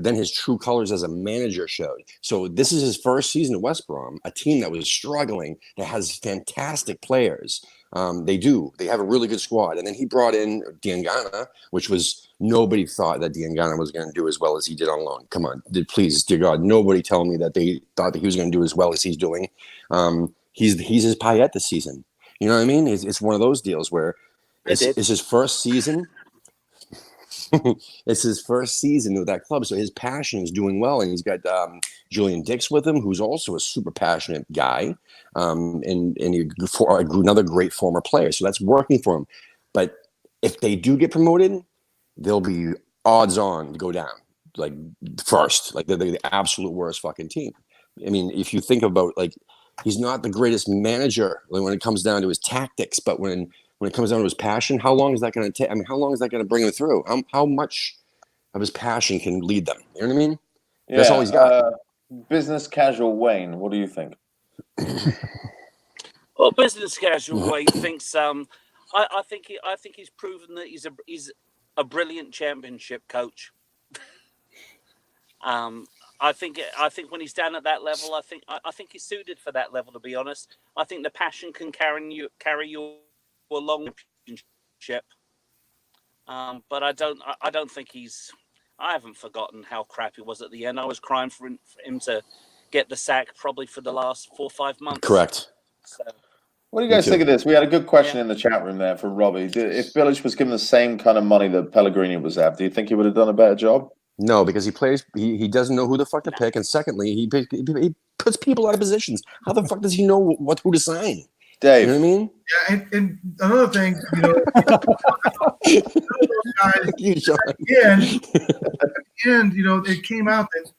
then his true colors as a manager showed. So this is his first season at West Brom, a team that was struggling, that has fantastic players. They have a really good squad. And then he brought in Diangana, which was, nobody thought that Diangana was going to do as well as he did on loan. Come on, please, dear God, nobody tell me that they thought that he was going to do as well as he's doing. He's his Payet this season. You know what I mean? It's one of those deals where it's his first season. It's his first season with that club, so his passion is doing well, and he's got Julian Dix with him, who's also a super passionate guy, and another great former player. So that's working for him. But if they do get promoted, they'll be odds on to go down, like first, like they're the absolute worst fucking team. I mean, if you think about, like, he's not the greatest manager when it comes down to his tactics, but when it comes down to his passion, how long is that going to take? I mean, how long is that going to bring him through? How much of his passion can lead them? You know what I mean? yeah, that's all he's got. Business casual Wayne, what do you think? Well, business casual Wayne thinks. I think he's proven that he's a brilliant championship coach. I think when he's down at that level, I think he's suited for that level. To be honest, I think the passion can carry you along the championship. But I don't think I haven't forgotten how crap he was at the end. I was crying for him to get the sack probably for the last 4 or 5 months. Correct. So, What do you guys think of this? We had a good question in the chat room there for Robbie. If Bilic was given the same kind of money that Pellegrini was at, do you think he would have done a better job? No, because he doesn't know who the fuck to pick, and secondly, he puts people out of positions. How the fuck does he know who to sign? Dave, you know what I mean? Yeah, and another thing, guys, it came out that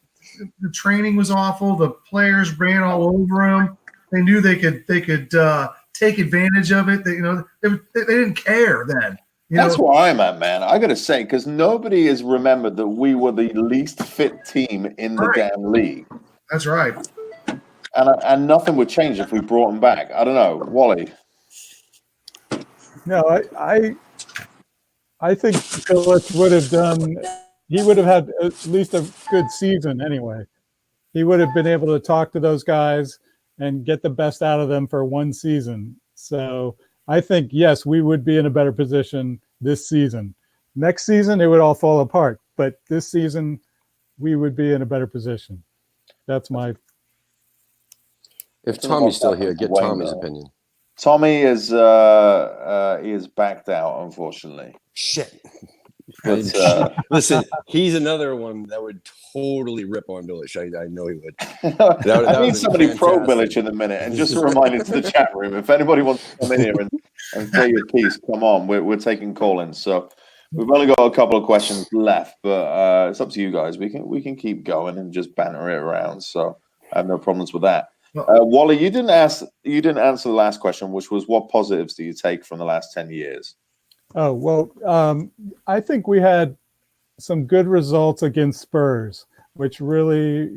the training was awful. The players ran all over him. They knew they could take advantage of it. They didn't care then. That's where I'm at, man. I got to say, because nobody has remembered that we were the least fit team in the damn league. That's right. And nothing would change if we brought him back. I don't know, Wally. No, I think Phillips would have done. He would have had at least a good season anyway. He would have been able to talk to those guys and get the best out of them for one season. So I think, yes, we would be in a better position this season. Next season, it would all fall apart. But this season, we would be in a better position. That's my. If Tommy's still here, get Tommy's opinion. Tommy is he is backed out, unfortunately. Shit. But, listen, he's another one that would totally rip on Bilic. I know he would. I need somebody pro Bilic in a minute. And just a reminder to the chat room, if anybody wants to come in here and say your piece, come on. We're taking call-ins. So we've only got a couple of questions left, but it's up to you guys. We can keep going and just banter it around. So I have no problems with that. Wally, you didn't answer the last question, which was what positives do you take from the last 10 years? Oh, well, I think we had some good results against Spurs, which really,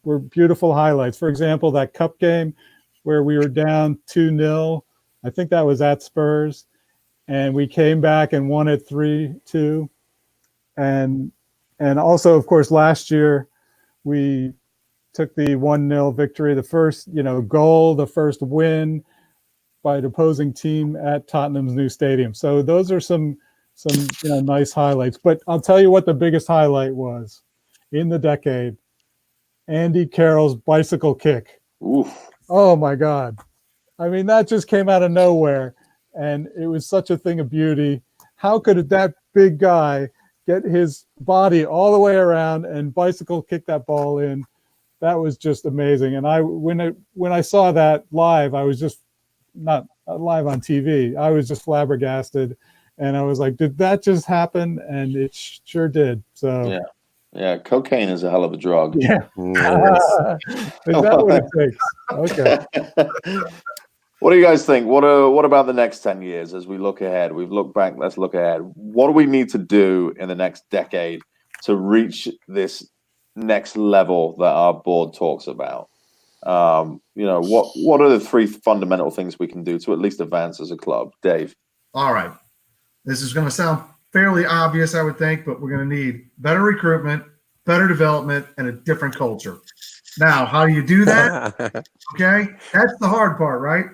were beautiful highlights. For example, that cup game where we were down 2-0, I think that was at Spurs, and we came back and won it 3-2. And also, of course, last year we took the 1-0 victory, the first, goal, the first win by the opposing team at Tottenham's new stadium. So those are some nice highlights. But I'll tell you what the biggest highlight was in the decade: Andy Carroll's bicycle kick. Oof. Oh my God. I mean, that just came out of nowhere. And it was such a thing of beauty. How could that big guy get his body all the way around and bicycle kick that ball in? That was just amazing. And when I saw that live, I was just not live on TV. I was just flabbergasted. And I was like, did that just happen? And it sure did. So Yeah. Yeah, cocaine is a hell of a drug. yeah. Nice. Is that what it takes? Okay. What do you guys think? What about the next 10 years as we look ahead? We've looked back, let's look ahead. What do we need to do in the next decade to reach this next level that our board talks about? What are the three fundamental things we can do to at least advance as a club? Dave. All right. This is going to sound fairly obvious, I would think, but we're going to need better recruitment, better development, and a different culture. Now, how do you do that? Okay. That's the hard part, right?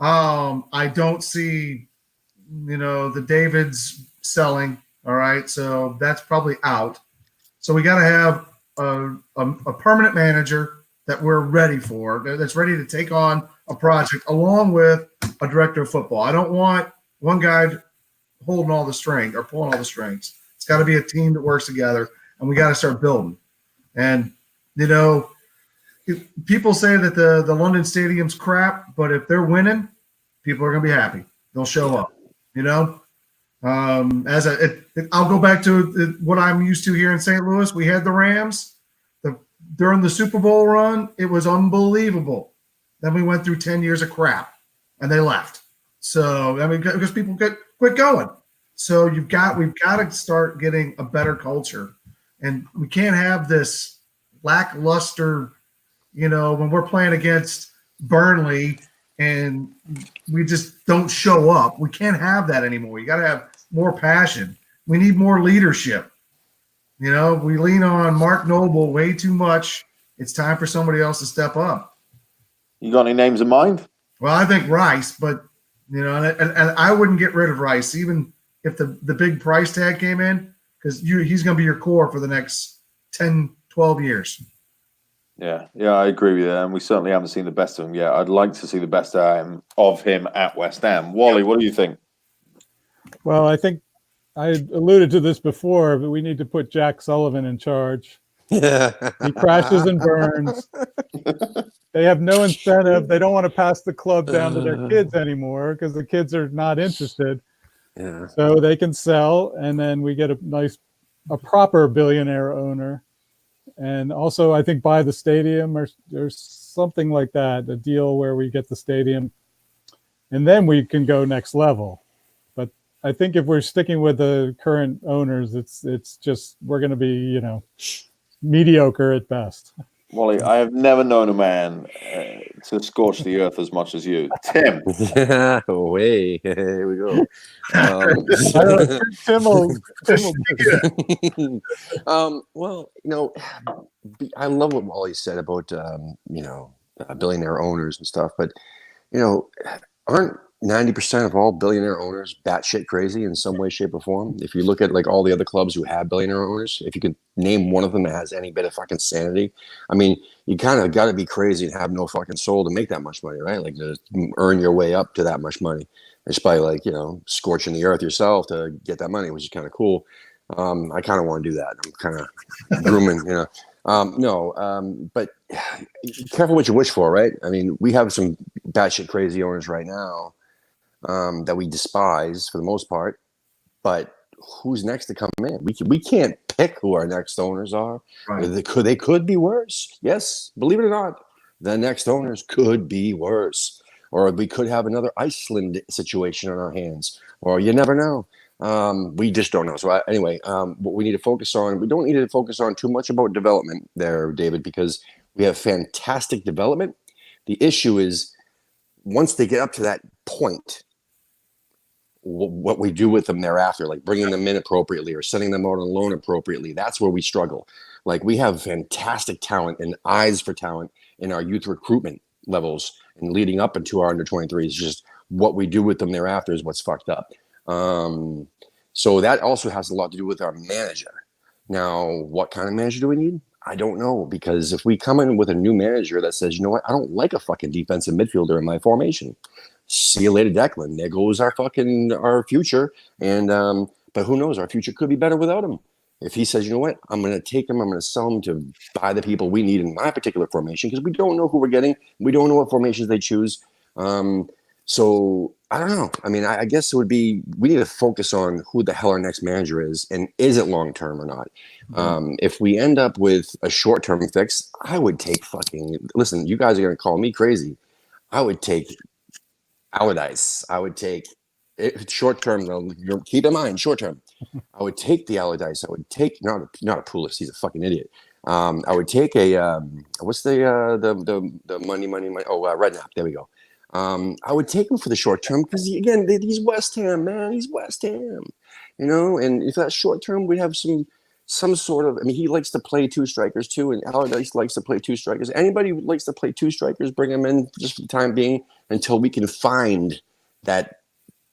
I don't see, the Davids selling. All right. So that's probably out. So we got to have a permanent manager that we're ready for, that's ready to take on a project along with a director of football. I don't want one guy holding all the strings or pulling all the strings. It's got to be a team that works together, and we got to start building. And, people say that the London Stadium's crap, but if they're winning, people are going to be happy. They'll show up, I'll go back to what I'm used to here in St. Louis. We had the Rams during the Super Bowl run. It was unbelievable. Then we went through 10 years of crap and they left. So, because people quit going. So we've got to start getting a better culture, and we can't have this lackluster, when we're playing against Burnley and we just don't show up. We can't have that anymore. You got to have more passion. We need more leadership. We lean on Mark Noble way too much. It's time for somebody else to step up. You got any names in mind? Well, I think Rice, but and I wouldn't get rid of Rice even if the big price tag came in, because he's going to be your core for the next 10, 12 years. Yeah, I agree with you. And we certainly haven't seen the best of him yet. I'd like to see the best of him at West Ham. Wally, what do you think? Well, I think I alluded to this before, but we need to put Jack Sullivan in charge. He crashes and burns. They have no incentive. They don't want to pass the club down to their kids anymore because the kids are not interested. Yeah. So they can sell, and then we get a proper billionaire owner. And also, I think buy the stadium or something like that, a deal where we get the stadium, and then we can go next level. But I think if we're sticking with the current owners, it's just we're going to be, mediocre at best. Wally, I have never known a man to scorch the earth as much as you. Tim. Way. Here we go. Tim will Well, I love what Wally said about, billionaire owners and stuff, but, aren't 90% of all billionaire owners batshit crazy in some way, shape, or form? If you look at like all the other clubs who have billionaire owners, if you could name one of them that has any bit of fucking sanity, I mean, you kind of got to be crazy and have no fucking soul to make that much money, right? Like to earn your way up to that much money. It's by like, scorching the earth yourself to get that money, which is kind of cool. I kind of want to do that. I'm kind of grooming, but careful what you wish for, right? I mean, we have some batshit crazy owners right now that we despise for the most part, but who's next to come in? We can't pick who our next owners are. Right. They could be worse. Yes, believe it or not, the next owners could be worse, or we could have another Iceland situation on our hands, or you never know. We just don't know. So anyway, what we need to focus on, we don't need to focus on too much about development there, David, because we have fantastic development. The issue is once they get up to that point, what we do with them thereafter, like bringing them in appropriately or sending them out on loan appropriately, that's where we struggle. Like we have fantastic talent and eyes for talent in our youth recruitment levels and leading up into our under 23s. It's just what we do with them thereafter is what's fucked up. So that also has a lot to do with our manager. Now, what kind of manager do we need? I don't know, because if we come in with a new manager that says, you know what, I don't like a fucking defensive midfielder in my formation. See you later, Declan. There goes our future. And but who knows? Our future could be better without him. If he says, you know what, I'm going to take him, I'm going to sell him to buy the people we need in my particular formation, because we don't know who we're getting. We don't know what formations they choose. So I don't know. I mean, I guess it would be, we need to focus on who the hell our next manager is, and is it long term or not. If we end up with a short term fix, I would take listen, you guys are going to call me crazy. I would take Allardyce. I would take short term, though. Keep in mind, short term. I would take the Allardyce. I would take not a Pulis. He's a fucking idiot. I would take a what's the money? Oh, Redknapp. There we go. I would take him for the short term, because again, he's West Ham, man. He's West Ham, you know. And if that's short term, we'd have some sort of. I mean, he likes to play two strikers too, and Allardyce likes to play two strikers. Anybody who likes to play two strikers, bring him in just for the time being until we can find that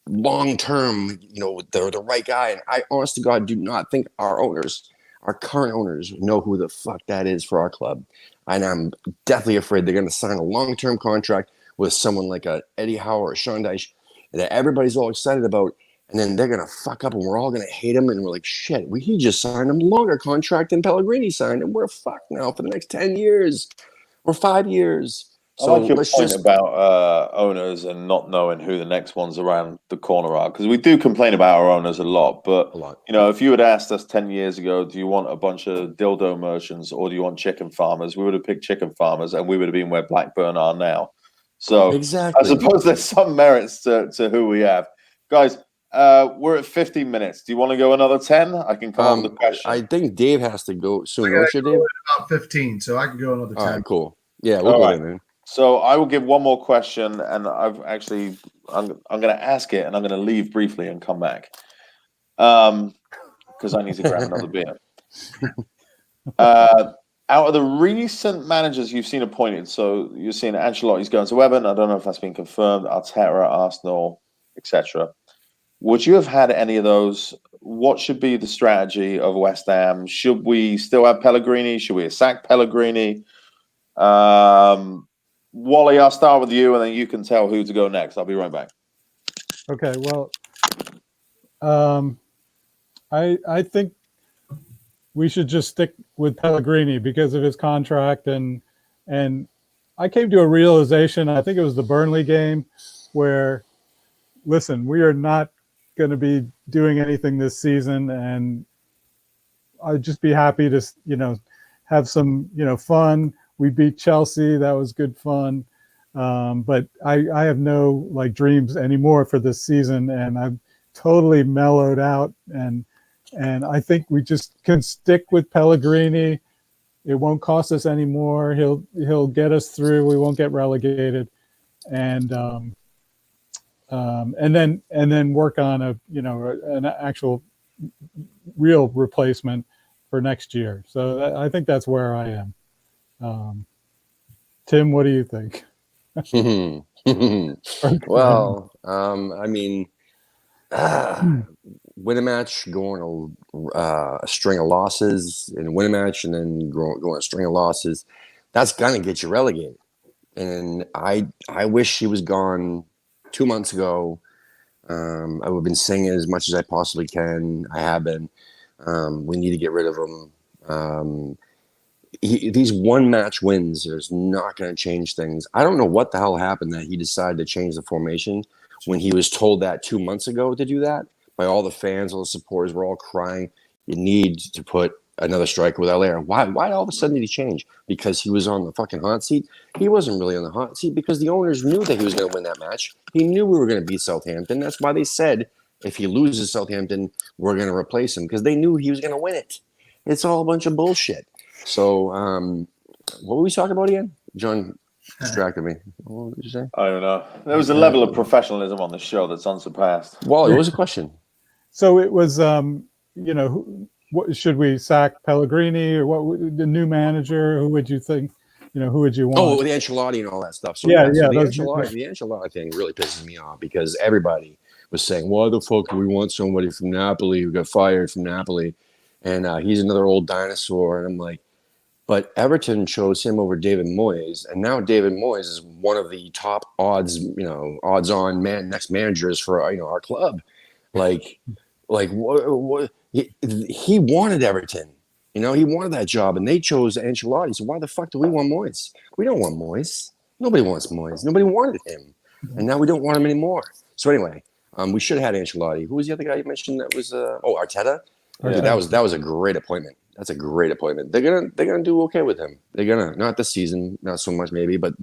long term, you know, the right guy. And I, honest to God, do not think our current owners, know who the fuck that is for our club. And I'm definitely afraid they're going to sign a long term contract with someone like a Eddie Howe or Sean Dyche that everybody's all excited about. And then they're going to fuck up and we're all going to hate him. And we're like, shit, he just signed a longer contract than Pellegrini signed. And we're fucked now for the next 10 years or 5 years. So I like your point about owners and not knowing who the next ones around the corner are, because we do complain about our owners a lot. But you know, if you had asked us 10 years ago, do you want a bunch of dildo merchants or do you want chicken farmers? We would have picked chicken farmers, and we would have been where Blackburn are now. So exactly. I suppose there's some merits to who we have, guys. We're at 15 minutes. Do you want to go another 10? I can come on the question. I think Dave has to go soon. What's your Dave? About 15, so I can go another 10. All right, cool. Yeah, we'll go there, man. So I will give one more question, and I'm going to ask it, and I'm going to leave briefly and come back, because I need to grab another beer. Out of the recent managers you've seen appointed, so you're seeing Ancelotti's going to Everton. I don't know if that's been confirmed. Arteta, Arsenal, etc. Would you have had any of those? What should be the strategy of West Ham? Should we still have Pellegrini? Should we have sacked Pellegrini? Wally, I'll start with you, and then you can tell who to go next. I'll be right back. Okay, well, I think we should just stick with Pellegrini because of his contract, and I came to a realization, I think it was the Burnley game, where, listen, we are not going to be doing anything this season, and I'd just be happy to, you know, have some, you know, fun. We beat Chelsea. That was good fun. But I have no like dreams anymore for this season, and I'm totally mellowed out. And I think we just can stick with Pellegrini. It won't cost us any more. He'll get us through. We won't get relegated. And then work on an actual real replacement for next year. So I think that's where I am. Tim, what do you think? Well, I mean, win a match, go on a string of losses, and win a match, and then go on a string of losses. That's gonna get you relegated. And I wish he was gone 2 months ago. I would have been saying it as much as I possibly can. I have been. We need to get rid of him. These one match wins is not going to change things. I don't know what the hell happened that he decided to change the formation when he was told that 2 months ago to do that by all the fans, all the supporters were all crying. You need to put another striker with Allaire. Why all of a sudden did he change? Because he was on the fucking hot seat? He wasn't really on the hot seat because the owners knew that he was going to win that match. He knew we were going to beat Southampton. That's why they said if he loses Southampton, we're going to replace him because they knew he was going to win it. It's all a bunch of bullshit. So, what were we talking about again? John distracted me. What did you say? I don't know. There was a level of professionalism on the show that's unsurpassed. Wally, what was the question? So it was, what should we sack Pellegrini or what? The new manager? Who would you think? Who would you want? Oh, the Ancelotti and all that stuff. So the Ancelotti thing really pisses me off because everybody was saying, "Why the fuck do we want somebody from Napoli who got fired from Napoli?" And he's another old dinosaur. And I'm like, But Everton chose him over David Moyes, and now David Moyes is one of the top odds-on next managers for our club. Like what he wanted Everton. He wanted that job, and they chose Ancelotti. So why the fuck do we want Moyes? We don't want Moyes. Nobody wants Moyes. Nobody wanted him, and now we don't want him anymore. So anyway, we should have had Ancelotti. Who was the other guy you mentioned? That was Arteta. Arteta. Dude, that was a great appointment. That's a great appointment. They're gonna do okay with him. They're gonna, not this season, not so much maybe, but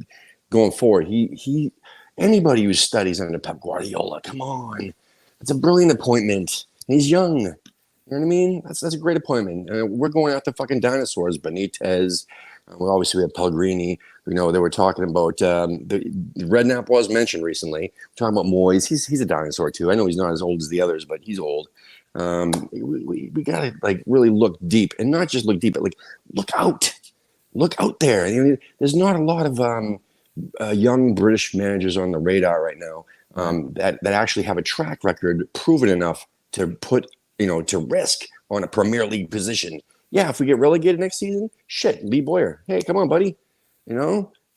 going forward, he anybody who studies under Pep Guardiola, come on, it's a brilliant appointment. He's young. You know what I mean? That's a great appointment. We're going after fucking dinosaurs. Benitez. Obviously, we have Pellegrini. They were talking about the Redknapp was mentioned recently. Talking about Moyes. He's a dinosaur too. I know he's not as old as the others, but he's old. We gotta really look deep, and not just look deep, but look out there. There's not a lot of young British managers on the radar right now that actually have a track record proven enough to put to risk on a Premier League position. Yeah, if we get relegated next season, shit, Lee Boyer. Hey, come on, buddy.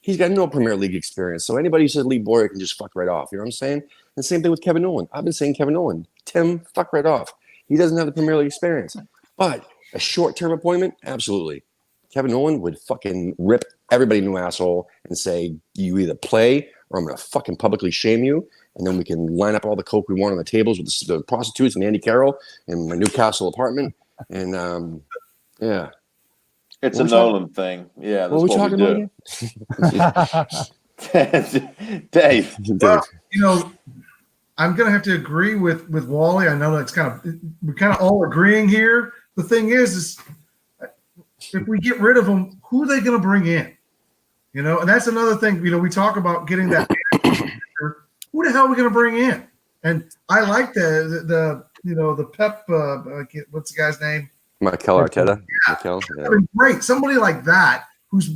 He's got no Premier League experience. So anybody who says Lee Boyer can just fuck right off. You know what I'm saying? And same thing with Kevin Nolan. I've been saying Kevin Nolan. Tim, fuck right off. He doesn't have the Premier League experience. But a short-term appointment, absolutely. Kevin Nolan would fucking rip everybody a new asshole and say, you either play or I'm going to fucking publicly shame you. And then we can line up all the coke we want on the tables with the prostitutes and Andy Carroll in my Newcastle apartment. And, yeah. It's a Nolan thing. Yeah, that's what are we talking about. Dave. Well, I'm going to have to agree with Wally. I know that's we're kind of all agreeing here. The thing is if we get rid of them, who are they going to bring in? And that's another thing. We talk about getting that. Who the hell are we going to bring in? And I like the Pep. What's the guy's name? Mikel Arteta. Yeah. Great. Somebody like that who's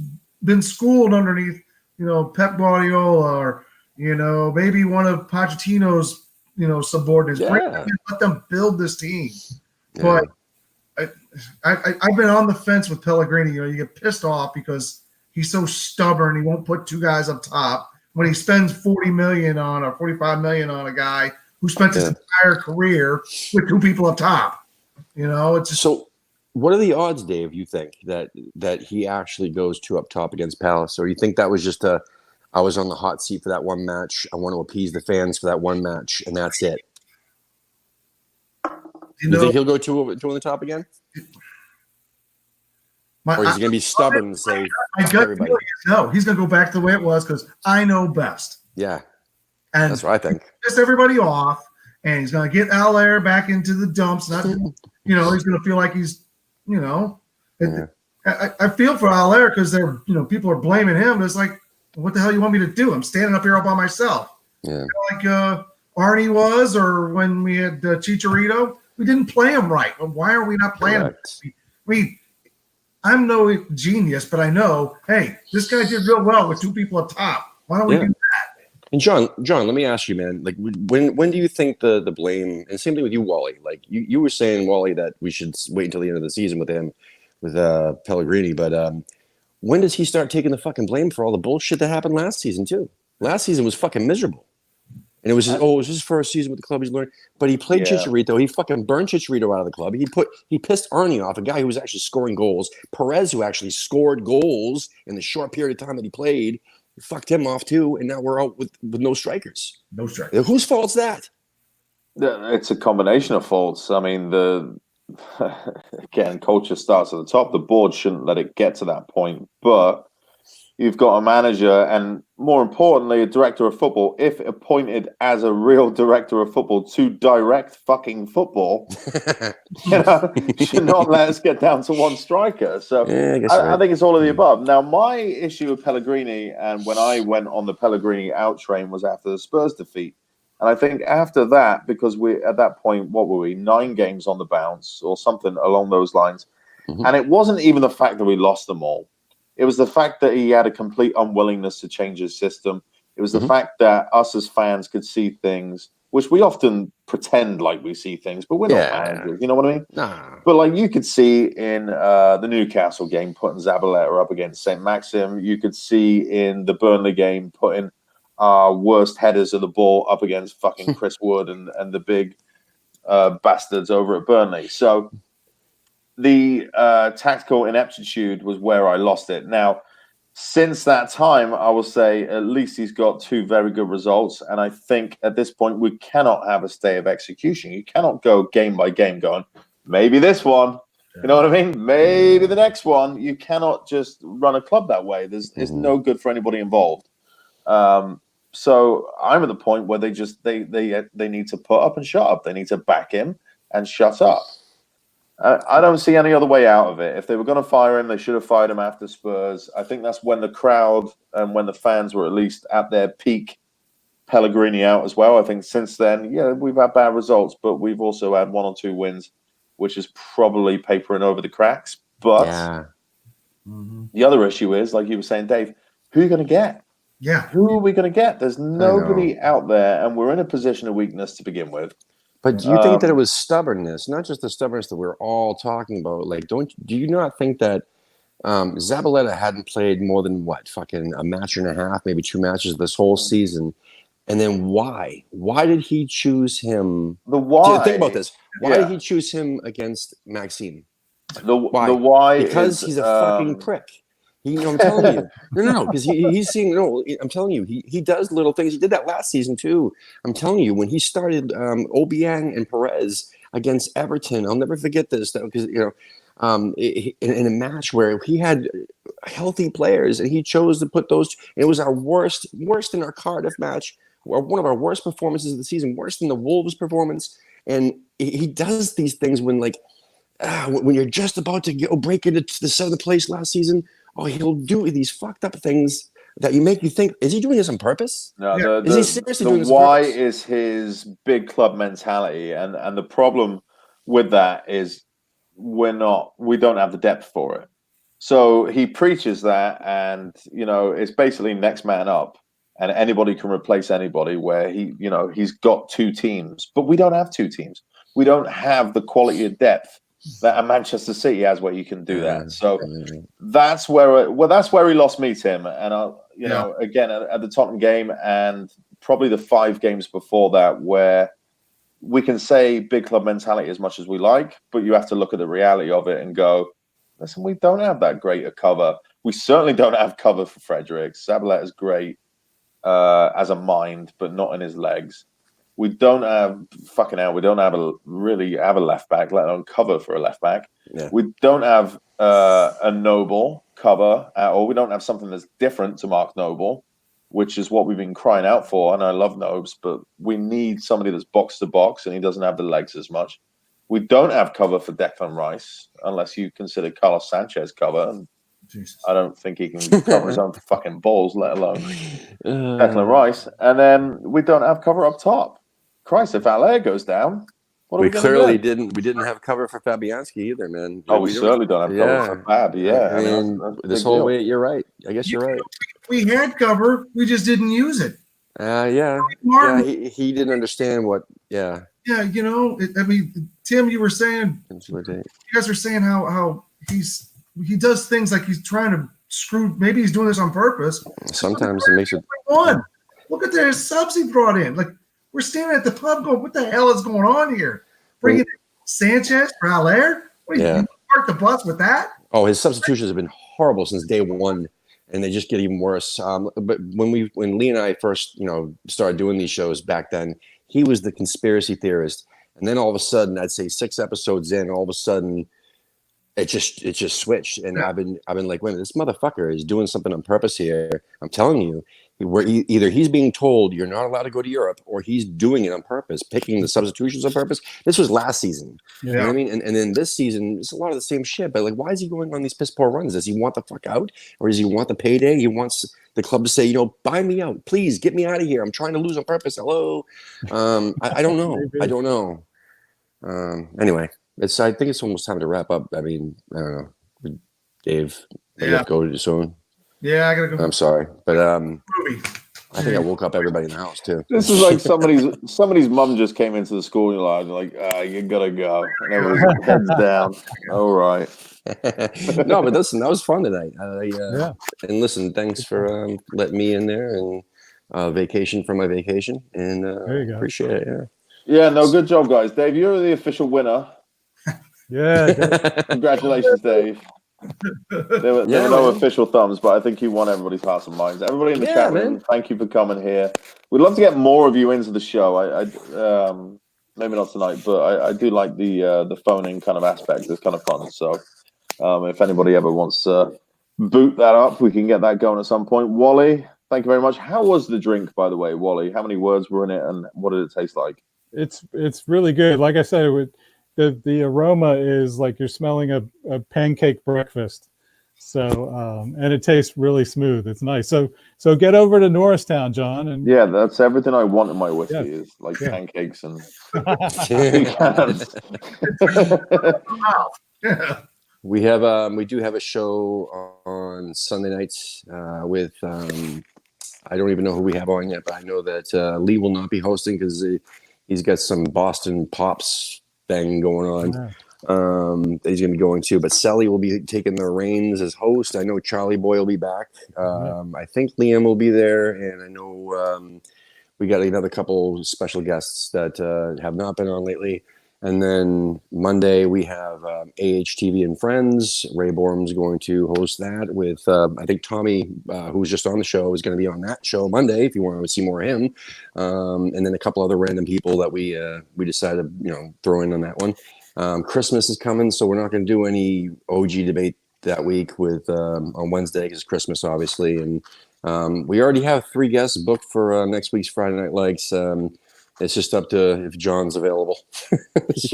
been schooled underneath, Pep Guardiola or, maybe one of Pochettino's, subordinates. Yeah. Let them build this team. Yeah. But I've been on the fence with Pellegrini. You get pissed off because he's so stubborn. He won't put two guys up top. When he spends $40 million on or $45 million on a guy who spent his entire career with two people up top, it's just so. What are the odds, Dave? You think that he actually goes two up top against Palace, or you think that was just I was on the hot seat for that one match. I want to appease the fans for that one match, and that's it. You think he'll go two on the top again? Or is he going to be stubborn and say, everybody? No, he's going to go back to the way it was because I know best. Yeah. And that's what I think. Piss everybody off, and he's going to get Allaire back into the dumps. Not, he's going to feel like he's, I feel for Allaire because people are blaming him. It's like, what the hell you want me to do? I'm standing up here all by myself. Yeah. Like Arnie was, or when we had Chicharito, we didn't play him right. Well, why are we not playing him? I'm no genius, but I know, hey, this guy did real well with two people up top. Why don't we do that? And John, let me ask you, man. Like, when do you think the blame? And same thing with you, Wally. Like, you were saying, Wally, that we should wait until the end of the season with him, with Pellegrini. But when does he start taking the fucking blame for all the bullshit that happened last season too? Last season was fucking miserable, and it was it was his first season with the club. He's learning, but he played Chicharito. He fucking burned Chicharito out of the club. He pissed Arnie off, a guy who was actually scoring goals. Perez, who actually scored goals in the short period of time that he played. Fucked him off too, and now we're out with no strikers. No strikers. Whose fault's that? It's a combination of faults. I mean, again, culture starts at the top. The board shouldn't let it get to that point, but you've got a manager and, more importantly, a director of football, if appointed as a real director of football to direct fucking football, should not let us get down to one striker. So I think it's all of the above. Now, my issue with Pellegrini, and when I went on the Pellegrini out train, was after the Spurs defeat. And I think after that, because we at that point, what were we, 9 games on the bounce or something along those lines. Mm-hmm. And it wasn't even the fact that we lost them all. It was the fact that he had a complete unwillingness to change his system. It was the fact that us as fans could see things which we often pretend like we see things, but we're not Yeah. managers. You know what I mean? Nah. But like you could see in the Newcastle game putting Zabaleta up against St. Maxim. You could see in the Burnley game putting our worst headers of the ball up against fucking Chris Wood and the big bastards over at Burnley. So the tactical ineptitude was where I lost it. Now, since that time, I will say at least he's got 2 very good results. And I think at this point, we cannot have a stay of execution. You cannot go game by game going, maybe this one, you know what I mean? Maybe the next one. You cannot just run a club that way. It's no good for anybody involved. So I'm at the point where they need to put up and shut up. They need to back him and shut up. I don't see any other way out of it. If they were going to fire him, they should have fired him after Spurs. I think that's when the crowd and when the fans were at least at their peak. Pellegrini out as well. I think since then, yeah, we've had bad results, but we've also had 1 or 2 wins, which is probably papering over the cracks. But the other issue is, like you were saying, Dave, who are you going to get? Yeah. Who are we going to get? There's nobody out there, and we're in a position of weakness to begin with. But do you think that it was stubbornness, not just the stubbornness that we're all talking about? Like, do you not think that Zabaleta hadn't played more than fucking a match and a half, maybe 2 matches this whole season? And then why? Why did he choose him? The why? Think about this. Why did he choose him against Maxime? The why? Because he's a fucking prick. I'm telling you. No, because he's seeing. No, I'm telling you, he does little things. He did that last season too. I'm telling you, when he started Obiang and Perez against Everton, I'll never forget this. Because in a match where he had healthy players and he chose to put those. It was our worst in our Cardiff match. One of our worst performances of the season, worse than the Wolves performance. And he does these things when when you're just about to break into the 7th place last season. Oh, he'll do these fucked up things that make you think, is he doing this on purpose? No, is he seriously doing this on purpose? The why is his big club mentality, and the problem with that is we don't have the depth for it. So he preaches that, and it's basically next man up, and anybody can replace anybody. Where he's got 2 teams, but we don't have 2 teams. We don't have the quality of depth that a Manchester City has, where you can do that. So that's where he lost me, Tim. And again at the Tottenham game, and probably the 5 games before that, where we can say big club mentality as much as we like, but you have to look at the reality of it and go, listen, we don't have that great a cover. We certainly don't have cover for Fredericks. Zabaleta is great as a mind, but not in his legs. We don't have we don't have a left back, let alone cover for a left back. Yeah. We don't have a Noble cover at all. We don't have something that's different to Mark Noble, which is what we've been crying out for. And I love Nobes, but we need somebody that's box to box, and he doesn't have the legs as much. We don't have cover for Declan Rice, unless you consider Carlos Sanchez cover. And I don't think he can cover his own fucking balls, let alone Declan Rice. And then we don't have cover up top. Christ, if Allaire goes down, what are we clearly didn't. We didn't have cover for Fabianski either, man. We certainly don't have cover for Fab. Yeah, I mean this whole way, you're right. I guess you're right. We had cover, we just didn't use it. He didn't understand what. Yeah. Yeah, I mean, Tim, you were saying, you guys were saying how he does things like he's trying to screw. Maybe he's doing this on purpose. Sometimes it makes it. Look at the subs he brought in. Like, we're standing at the pub going, what the hell is going on here? Bringing Sanchez for Allaire? What do you park the bus with that? Oh, his substitutions have been horrible since day one, and they just get even worse. But when Lee and I first, started doing these shows back then, he was the conspiracy theorist, and then all of a sudden, I'd say 6 episodes in, all of a sudden, it just switched, and I've been like, wait a minute, this motherfucker is doing something on purpose here. I'm telling you. Where either he's being told you're not allowed to go to Europe, or he's doing it on purpose, picking the substitutions on purpose. This was last season. You know what I mean? And then this season, it's a lot of the same shit. But why is he going on these piss poor runs? Does he want the fuck out? Or does he want the payday? He wants the club to say, buy me out. Please get me out of here. I'm trying to lose on purpose. Hello. I don't know. I don't know. Anyway, I think it's almost time to wrap up. I mean, I don't know. Dave, you have to go soon. Yeah, I gotta go. I'm sorry, but movie. I think I woke up everybody in the house too. This is like somebody's mum just came into the school and you're like, you gotta go. And everybody's heads down. All right. No, but listen, that was fun tonight. Yeah. And listen, thanks for letting me in there and vacation from my vacation. And There you go. appreciate it. Yeah. Yeah, no, good job, guys. Dave, you're the official winner. Yeah. Good. Congratulations, Dave. There were no man. official thumbs, but I think you won everybody's hearts and minds. Everybody in the Yeah, chat room, man. thank you for coming here. We'd love to get more of you into the show. I maybe not tonight, but I do like the phone-in kind of aspect. It's kind of fun. So if anybody ever wants to boot that up, we can get that going at some point. Wally, thank you very much. How was the drink, by the way, Wally? How many words were in it, and what did it taste like? It's really good. Like I said, the aroma is like you're smelling a pancake breakfast. So and it tastes really smooth. It's nice. So get over to Norristown, John. And Yeah, that's everything I want in my whiskey is like Yeah. pancakes and Yeah. We do have a show on Sunday nights with I don't even know who we have on yet, but I know that Lee will not be hosting because he's got some Boston Pops thing going on. Yeah. That he's going to be going to, but Sally will be taking the reins as host. I know Charlie Boy will be back. I think Liam will be there, and I know we got another couple special guests that have not been on lately. And then Monday we have AHTV and Friends. Ray Borum's going to host that with I think Tommy, who was just on the show, is going to be on that show Monday if you want to see more of him. And then a couple other random people that we decided throw in on that one. Christmas is coming, so we're not going to do any OG debate that week with on Wednesday because Christmas, obviously, and we already have 3 guests booked for next week's Friday Night Lights. It's just up to if John's available. It's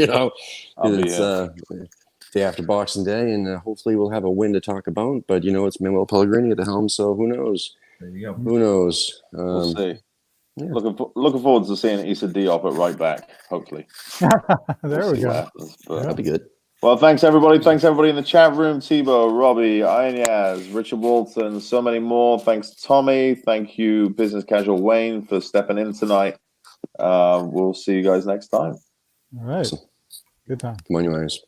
day after Boxing Day, and hopefully we'll have a win to talk about. But it's Manuel Pellegrini at the helm, so who knows? There you go. Who knows? we'll see. Yeah. Looking forward to seeing Issa Diop at right back. Hopefully, There we see go. what happens, but- That'd be good. Well, thanks everybody. Thanks everybody in the chat room. Tebow, Robbie, Iron Richard Walton, so many more. Thanks, Tommy. Thank you, Business Casual Wayne, for stepping in tonight. We'll see you guys next time. All right. Awesome. Good time. Come on, you Irons.